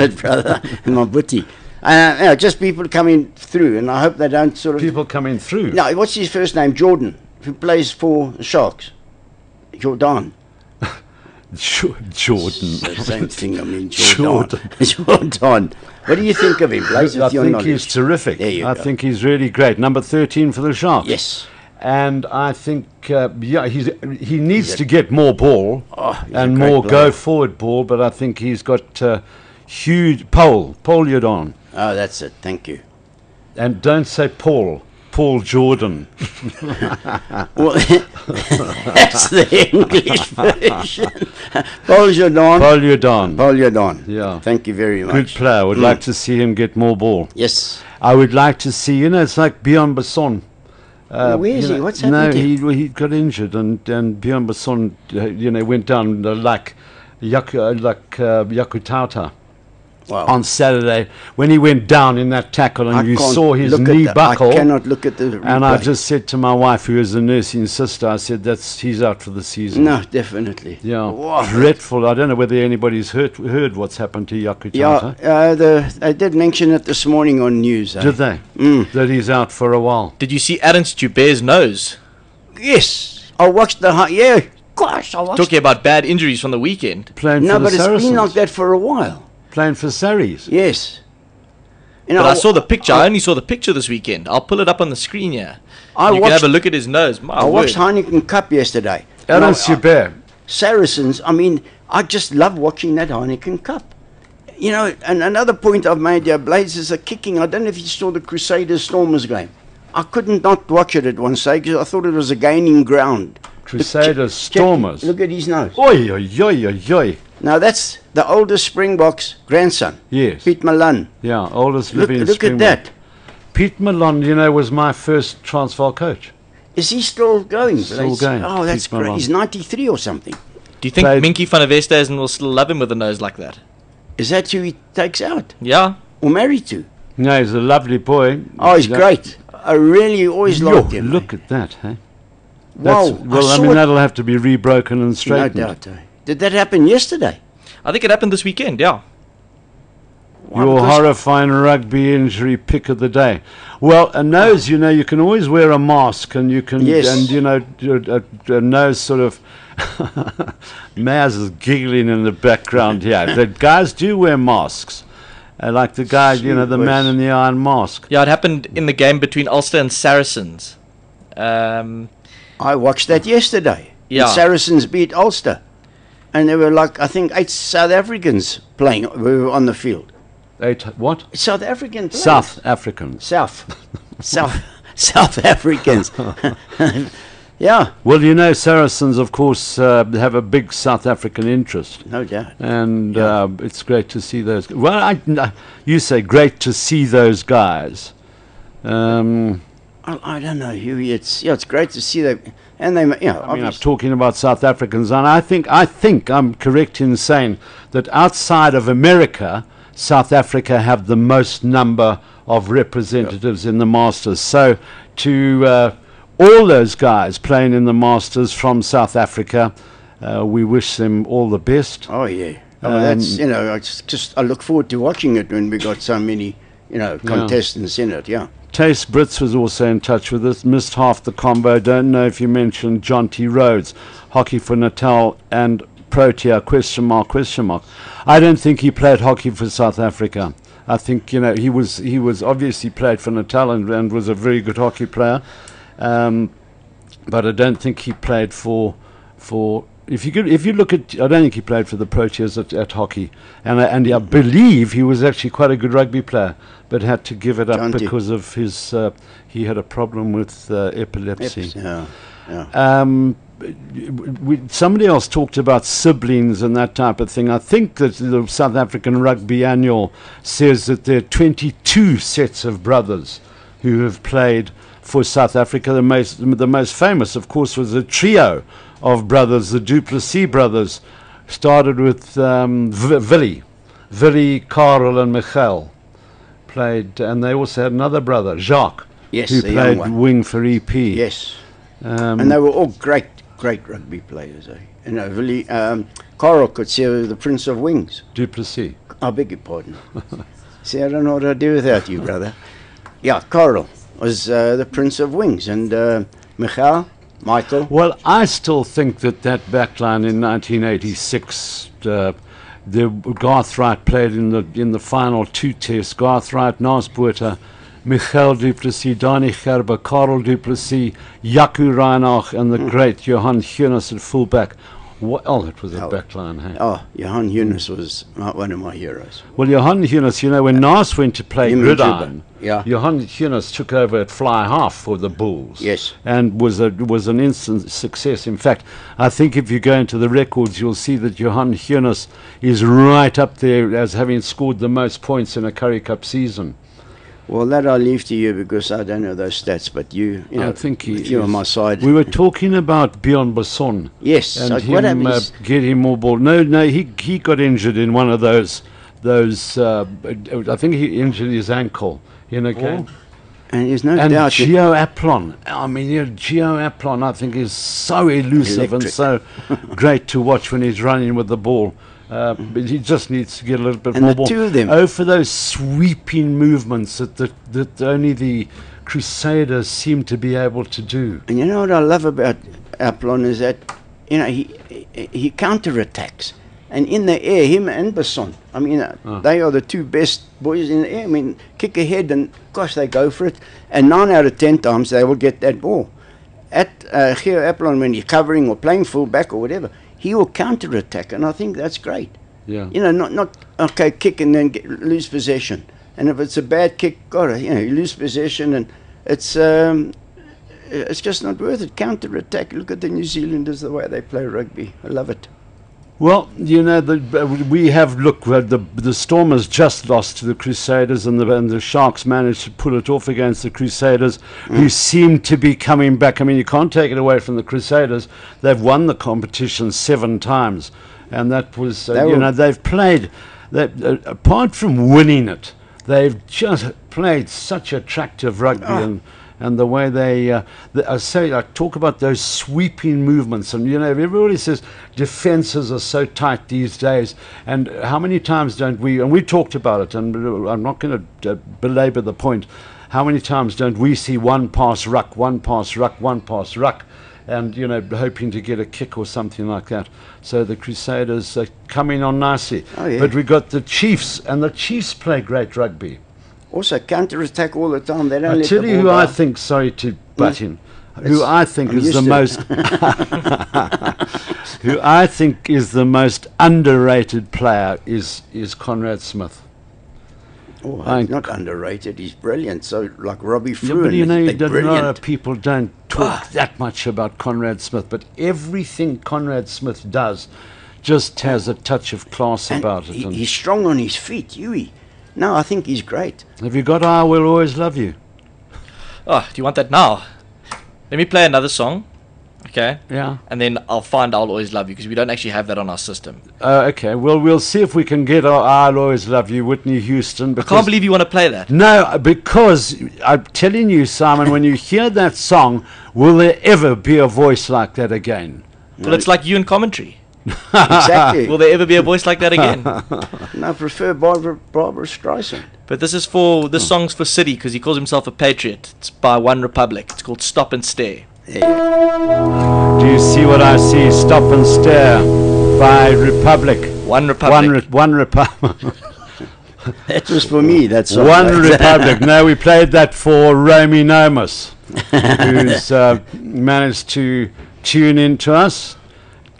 it, brother. And my booty. Just people coming through, and I hope they don't sort of...
People coming through?
No, what's his first name? Jordan, who plays for the Sharks. Jordan.
Jordan.
Same thing, I mean, Jordan. Jordan. What do you think of him, Bladez?
I think he's terrific. I think he's really great. Number 13 for the Sharks.
Yes.
And I think, he needs to get more ball and more go-forward ball, but I think he's got huge... Paul Jordan.
Oh, that's it. Thank you.
And don't say Paul Jordan.
Well, that's the English version. Paul Jordan.
Yeah.
Thank you very much.
Good player. I would like to see him get more ball.
Yes.
I would like to see, it's like Bjorn Basson.
Where is he? What's happened to him?
No, he got injured, and Bjorn Basson, went down like Yakutauta.
Wow.
On Saturday, when he went down in that tackle, and you saw his knee buckle.
I cannot look at the replay.
And I just said to my wife, who is a nursing sister, I said, he's out for the season.
No, definitely.
Yeah, wow. Dreadful. I don't know whether anybody's heard what's happened to Yakutauta.
Yeah, they did mention it this morning on news.
Did they? That he's out for a while.
Did you see Aaron Stube's nose?
Yes. I watched Gosh, I watched...
Talking about bad injuries from the weekend.
Playing for the Saracens.
It's been like that for a while.
Playing for Saris.
Yes.
But I saw the picture. I only saw the picture this weekend. I'll pull it up on the screen here. You can have a look at his nose. I
watched Heineken Cup yesterday.
Aaron Stube.
Saracens, I just love watching that Heineken Cup. And another point I've made here, Bladez, is a kicking. I don't know if you saw the Crusaders Stormers game. I couldn't not watch it at one stage because I thought it was a gaining ground.
Crusaders Stormers.
Look at his nose.
Oi, oi, oi, oi, oi.
Now that's the oldest Springboks grandson.
Yes.
Pete Malone.
Yeah, oldest living
Look at that.
Pete Malone, was my first Transvaal coach.
Is he still going?
Still going.
Oh, that's great. He's 93 or something.
Do you think Minky van der Westhuizen will still love him with a nose like that?
Is that who he takes out?
Yeah.
Or married to?
No, he's a lovely boy.
Oh, he's great. I really always liked him.
Look at that, hey?
Wow.
That'll have to be rebroken and straightened.
No doubt. Did that happen yesterday?
I think it happened this weekend, yeah.
Your horrifying rugby injury pick of the day. Well, a nose, you can always wear a mask, and you can, a nose sort of. Maz is giggling in the background here. The guys do wear masks. Like the guy, the man in the iron mask.
Yeah, it happened in the game between Ulster and Saracens.
I watched that yesterday.
Yeah.
The Saracens beat Ulster. And there were I think 8 South Africans playing were on the field.
8 what?
South African players.
South Africans.
South Africans. Yeah.
Well, Saracens, of course, have a big South African interest.
No doubt.
And it's great to see those. Well, you say great to see those guys.
I don't know, Hughie. It's great to see that, and they,
I mean, I'm talking about South Africans, and I think I'm correct in saying that outside of America, South Africa have the most number of representatives in the Masters. So to all those guys playing in the Masters from South Africa, we wish them all the best.
Oh yeah, that's I look forward to watching it when we got so many contestants in it. Yeah.
Tace Brits was also in touch with us. Missed half the combo. Don't know if you mentioned John T. Rhodes, hockey for Natal and Protea, question mark. I don't think he played hockey for South Africa. I think he was obviously played for Natal and was a very good hockey player, but I don't think he played for. If you look at, I don't think he played for the Proteas at hockey, and I believe he was actually quite a good rugby player, but had to give it up because of his he had a problem with epilepsy. Somebody else talked about siblings and that type of thing. I think that the South African Rugby Annual says that there are 22 sets of brothers who have played for South Africa. The most famous, of course, was a trio of brothers, the Du Plessis brothers. Started with Willie, Karel and Michael played, and they also had another brother, Jacques, who played wing for EP.
Yes, and they were all great rugby players. Willie, Karel could see the Prince of Wings.
Du Plessis.
I beg your pardon. See, I don't know what I'd do without you, brother. Yeah, Karel was the Prince of Wings, and Michael.
Well, I still think that backline in 1986, Garth Wright played in the final two tests. Garth Wright, Naas Botha, Michael Du Plessis, Dani Gerber, Karel Du Plessis, Jaco Reinach, and the great Johan Hunes at fullback. It was a backline, hey?
Oh, Johan Hunes was one of my heroes.
Well, Johan Hunes, when Naas went to play gridiron, Johan Hunes took over at fly half for the Bulls.
Yes.
And was an instant success. In fact, I think if you go into the records, you'll see that Johan Hunes is right up there as having scored the most points in a Currie Cup season.
Well, that I'll leave to you because I don't know those stats, but I think you're on my side.
We were talking about Bjorn Besson.
Yes,
and get him more ball. No, he got injured in one of those. I think he injured his ankle in a game.
And there's no doubt.
Gio Aplon. I mean, Gio Aplon, I think, is so elusive and so great to watch when he's running with the ball. But he just needs to get a little bit more ball.
Two of them.
Oh, for those sweeping movements that only the Crusaders seem to be able to do.
And you know what I love about Aplon is that he counter-attacks. And in the air, him and Besson, I mean, they are the two best boys in the air. I mean, kick ahead and, gosh, they go for it. And 9 out of 10 times they will get that ball. At Gio Aplon, when he's covering or playing full-back or whatever, he will counter-attack, and I think that's great.
Yeah.
Not kick and then lose possession. And if it's a bad kick, you lose possession, and it's just not worth it. Counter-attack. Look at the New Zealanders, the way they play rugby. I love it.
Well, the Stormers just lost to the Crusaders, and the Sharks managed to pull it off against the Crusaders, who seem to be coming back. I mean, you can't take it away from the Crusaders. They've won the competition 7 times, and that was, they've played, apart from winning it, they've just played such attractive rugby, and the way I talk about those sweeping movements, and everybody says defenses are so tight these days, and how many times don't we, and we talked about it, and I'm not going to belabor the point, how many times don't we see one pass ruck, and hoping to get a kick or something like that. So the Crusaders are coming on nicely. But we got the Chiefs, and the Chiefs play great rugby.
Also counter-attack all the time. They don't
I'll tell you who I think, sorry to butt in, who I think is the most who I think is the most underrated player is Conrad Smith.
Oh, he's not underrated. He's brilliant. So like Robbie Fruin,
but a lot of people don't talk that much about Conrad Smith, but everything Conrad Smith does just has a touch of class about it.
He's strong on his feet, Huey. No, I think he's great.
Have you got I Will Always Love You?
Oh, do you want that now? Let me play another song. Okay.
Yeah.
And then I'll find I'll Always Love You, because we don't actually have that on our system.
Okay. Well, we'll see if we can get I'll Always Love You, Whitney Houston.
I can't believe you want to play that.
No, because I'm telling you, Simon, when you hear that song, will there ever be a voice like that again?
Well, it's like you in commentary.
Exactly.
Will there ever be a voice like that again?
No, I prefer Barbara Streisand.
But this song's for City, because he calls himself a patriot. It's by One Republic. It's called Stop and Stare.
Do you see what I see? Stop and Stare by Republic.
One Republic.
One Republic.
That was for me. That's all.
One Republic. No, we played that for Romy Nomis, who's managed to tune in to us.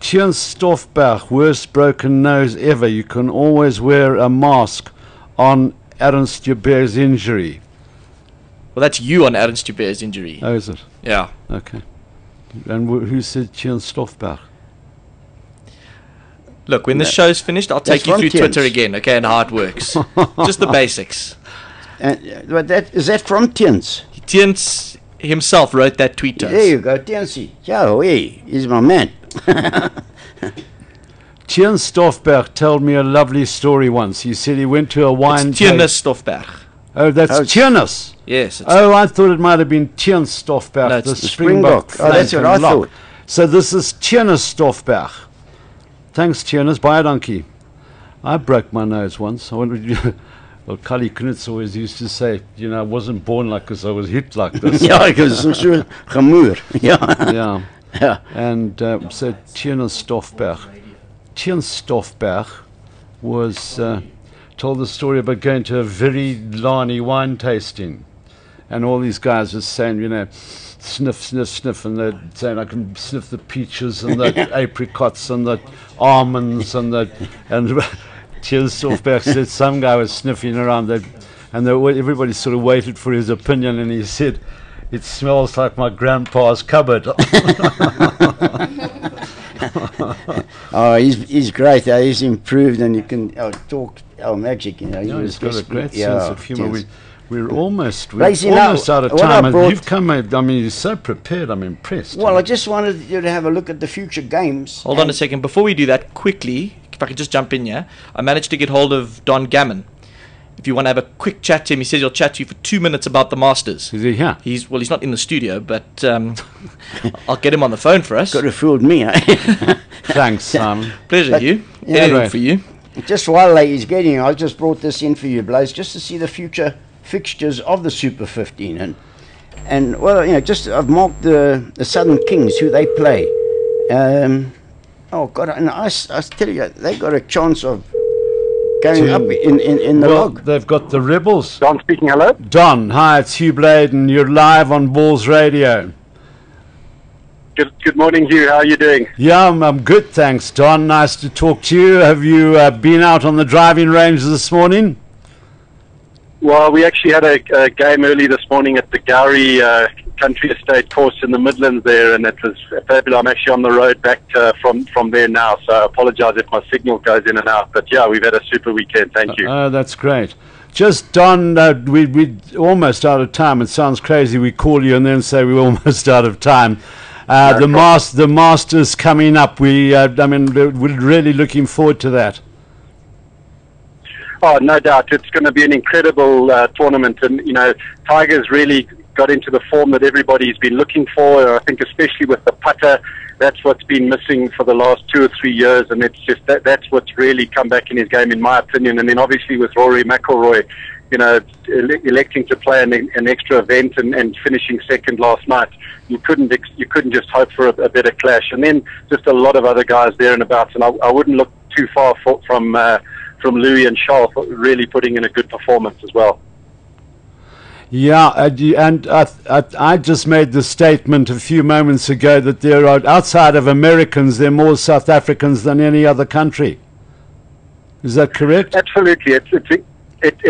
Tjern Stoffberg, worst broken nose ever. You can always wear a mask on Ernst Joubert's injury.
Well, that's you on Ernst Joubert's injury.
Oh, is it?
Yeah.
Okay. And who said Tjern Stoffberg?
Look, when this show's finished, I'll take you through
Tjern's.
Twitter again, okay, and how it works. Just the basics.
But is that from Tjens?
Tjens himself wrote that tweet to us.
There you go, Tjensie. Yeah, hey, he's my man.
Tjern Stoffberg told me a lovely story once. He said he went to a wine
It's Tjernus Stoffberg.
Oh, that's Tjernus.
Yes.
Oh, I thought it might have been Tjern Stoffberg,
No,
the
it's the
Springbok.
Oh, that's what I thought.
So this is Tjernus Stoffberg. Thanks, Tjernus. Bye, donkey. I broke my nose once. I wondered, well, Kali Knutz always used to say, you know, I wasn't born like this, I was hit like this.
Ja, ek is so gemoer. Ja.
Yeah.
Ja.
And so Tjernus Stoffberg. Tjern Stoffberg was told the story about going to a very Lani wine tasting, and all these guys were saying, you know, sniff, sniff, sniff, and they're saying I can sniff the peaches and the apricots and the almonds and Tjern Stoffberg said some guy was sniffing around that, and everybody sort of waited for his opinion, and he said, "It smells like my grandpa's cupboard."
Oh, he's great. He's improved, and he can talk magic. You know,
He's got a great
yeah,
sense of humour.
Tjens.
We're almost
Lacey, now,
out of
what I
time. And
brought-
you've come. I mean, you're so prepared. I'm impressed.
Well, I just wanted you to have a look at the future games.
Hold on a second. Before we do that, quickly, if I could just jump in here, I managed to get hold of Don Gammon. If you want to have a quick chat to him, he says he'll chat to you for 2 minutes about the Masters.
Is he here?
He's not in the studio, but I'll get him on the phone for us.
Could have fooled me. Eh?
Thanks, Simon.
Pleasure,
But-
Hugh.
yeah.
Anything
Right.
for you.
Just while he's getting, I just brought this in for you, Blaze, just to see the future fixtures of the Super 15, and well, you know, just I've marked the Southern Kings, who they play. Oh God, and I tell you, they got a chance of going up in the
Well,
log.
they've got the Rebels.
Don speaking, hello?
Don, hi, it's Hugh Bladen. You're live on Ballz Radio.
Good morning, Hugh. How are you doing?
Yeah, I'm good, thanks, Don. Nice to talk to you. Have you been out on the driving range this morning?
Well, we actually had a game early this morning at the Gowrie Country Estate course in the Midlands there, and it was fabulous. I'm actually on the road back from there now, so I apologise if my signal goes in and out. But yeah, we've had a super weekend. Thank you.
Oh, that's great. Just, Don, we're almost out of time. It sounds crazy we call you and then say we're almost out of time. The Masters coming up. We're really looking forward to that.
Oh, no doubt. It's going to be an incredible tournament. And, you know, Tiger's really got into the form that everybody's been looking for. I think especially with the putter, that's what's been missing for the last 2 or 3 years. And it's just that's what's really come back in his game, in my opinion. And then obviously with Rory McIlroy, you know, electing to play an extra event and finishing second last night, you couldn't just hope for a better clash. And then just a lot of other guys there and about. And I wouldn't look too far from Louis and Charles really putting in a good performance as well.
Yeah, and I just made the statement a few moments ago that there are, outside of Americans, there are more South Africans than any other country. Is that correct?
Absolutely, it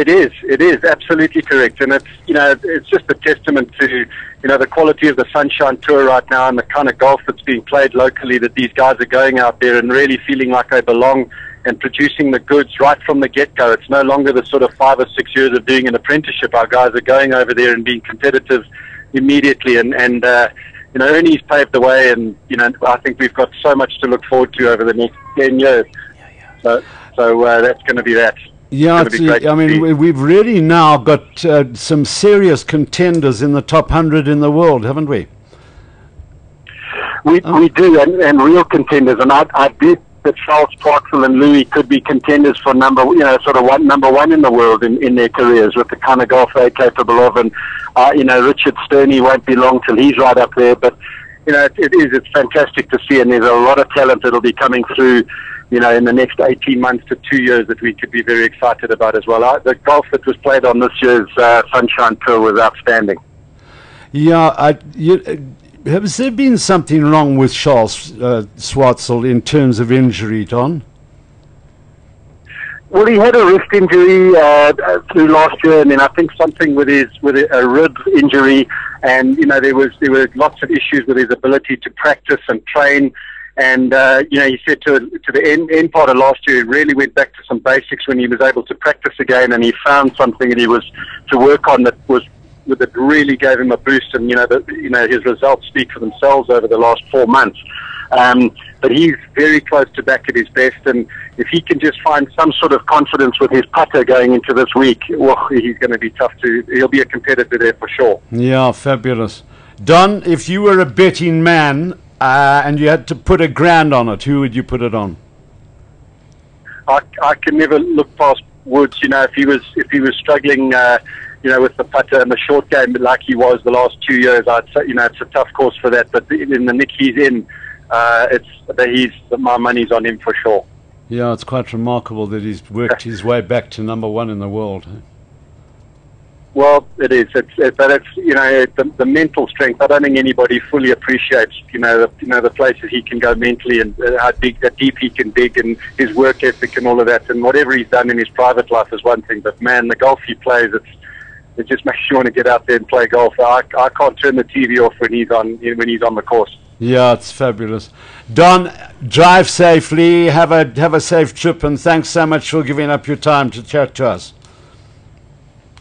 is absolutely correct, and it's just a testament to the quality of the Sunshine Tour right now and the kind of golf that's being played locally, that these guys are going out there and really feeling like they belong and producing the goods right from the get-go. It's no longer the sort of 5 or 6 years of doing an apprenticeship. Our guys are going over there and being competitive
immediately. And you know, Ernie's paved the way, and you know, I think we've got so much to look forward to over the next 10 years. So that's going to be that.
Yeah, I mean, we've really now got some serious contenders in the top 100 in the world, haven't we?
We do, and real contenders. And I did that Charles Parksville and Louis could be contenders for number one in the world in their careers with the kind of golf they're capable of. And you know, Richard Sterney won't be long till he's right up there. But you know, it's fantastic to see, and there's a lot of talent that'll be coming through, you know, in the next 18 months to 2 years that we could be very excited about as well. The golf that was played on this year's Sunshine Tour was outstanding.
Yeah, has there been something wrong with Charles Schwartzel in terms of injury, Don?
Well, he had a wrist injury through last year, and then I think something with a rib injury, and you know, there were lots of issues with his ability to practice and train. And you know, he said to the end part of last year, he really went back to some basics when he was able to practice again, and he found something that he was to work on that really gave him a boost. And you know, his results speak for themselves over the last 4 months. But he's very close to back at his best, and if he can just find some sort of confidence with his putter going into this week, well, he's going to be tough he'll be a competitor there for sure.
Yeah, fabulous. Don, if you were a betting man, and you had to put $1,000 on it, who would you put it on?
I can never look past Woods. You know, if he was struggling, you know, with the putter and the short game like he was the last 2 years, I'd say, you know, it's a tough course for that. But in the nick he's in, my money's on him for sure.
Yeah, it's quite remarkable that he's worked his way back to #1 in the world.
Well, it is. But it's you know, the mental strength. I don't think anybody fully appreciates the places he can go mentally, and how deep he can dig, and his work ethic and all of that. And whatever he's done in his private life is one thing, but man, the golf he plays, it just makes you want to get out there and play golf. I can't turn the TV off when he's on the course.
Yeah, it's fabulous. Don, drive safely. Have a safe trip, and thanks so much for giving up your time to chat to us.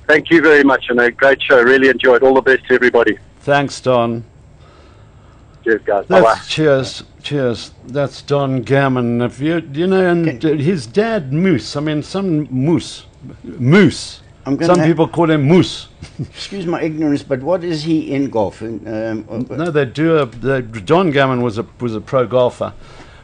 Thank you very much, and a great show. Really enjoyed. All the best to everybody.
Thanks, Don.
Cheers, guys. Bye-bye.
Cheers. That's Don Gammon. If you know, and his dad, Moose. I mean, Moose. Some people call him Moose.
Excuse my ignorance, but what is he in golf?
No, they do. Don Gammon was a pro golfer,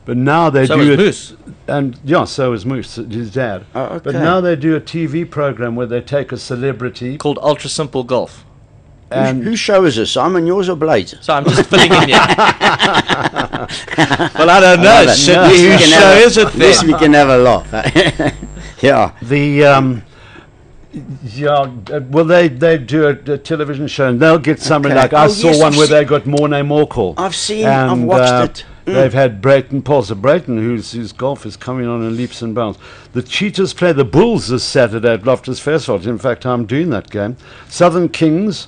but now they do it.
Moose.
And yeah, so is Moose, his dad.
Oh, okay.
But now they do a TV program where they take a celebrity
called Ultra Simple Golf.
And
whose show is this, Simon? Yours or Bladez?
So I'm just filling in here. Well, I don't know. Whose show is it then?
This we can have a laugh. Yeah.
Well, they do a television show, and they'll get somebody like I saw one where they got Mornay Morkel.
I've watched it.
They've had Paul Brayton, whose golf is coming on in leaps and bounds. The Cheetahs play the Bulls this Saturday at Loftus Versfeld. In fact, I'm doing that game. Southern Kings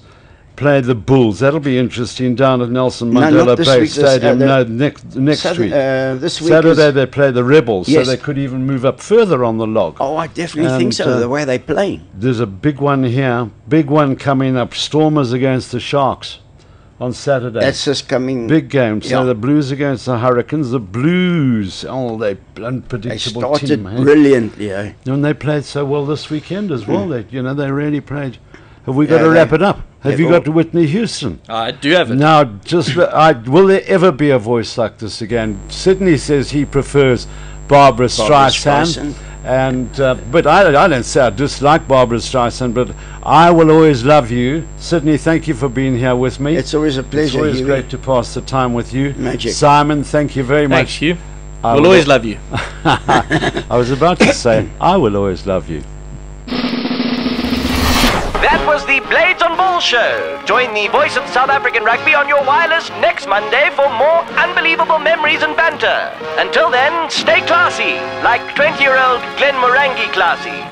play the Bulls. That'll be interesting down at Nelson Mandela Bay Stadium. Next week.
This week
Saturday they play the Rebels, so they could even move up further on the log.
Oh, I definitely think so, the way they're playing.
There's a big one here, big one coming up, Stormers against the Sharks on Saturday.
That's just coming.
Big game. So the Blues against the Hurricanes. The Blues, they're unpredictable
team. They started
team,
brilliantly.
And they played so well this weekend as well. They really played. Have we got to wrap it up? Have you got Whitney Houston?
I do have it.
Now, will there ever be a voice like this again? Sydney says he prefers Barbra Streisand. And but I don't say I dislike Barbra Streisand, but I will always love you. Sydney, thank you for being here with me.
It's always a pleasure.
It's always great to pass the time with you.
Magic.
Simon, thank you very much.
Thank you. We'll always love you.
I was about to say, I will always love you.
That was the Blades on Ball show. Join the voice of South African rugby on your wireless next Monday for more unbelievable memories and banter. Until then, stay classy, like 20-year-old Glenn Morangi classy.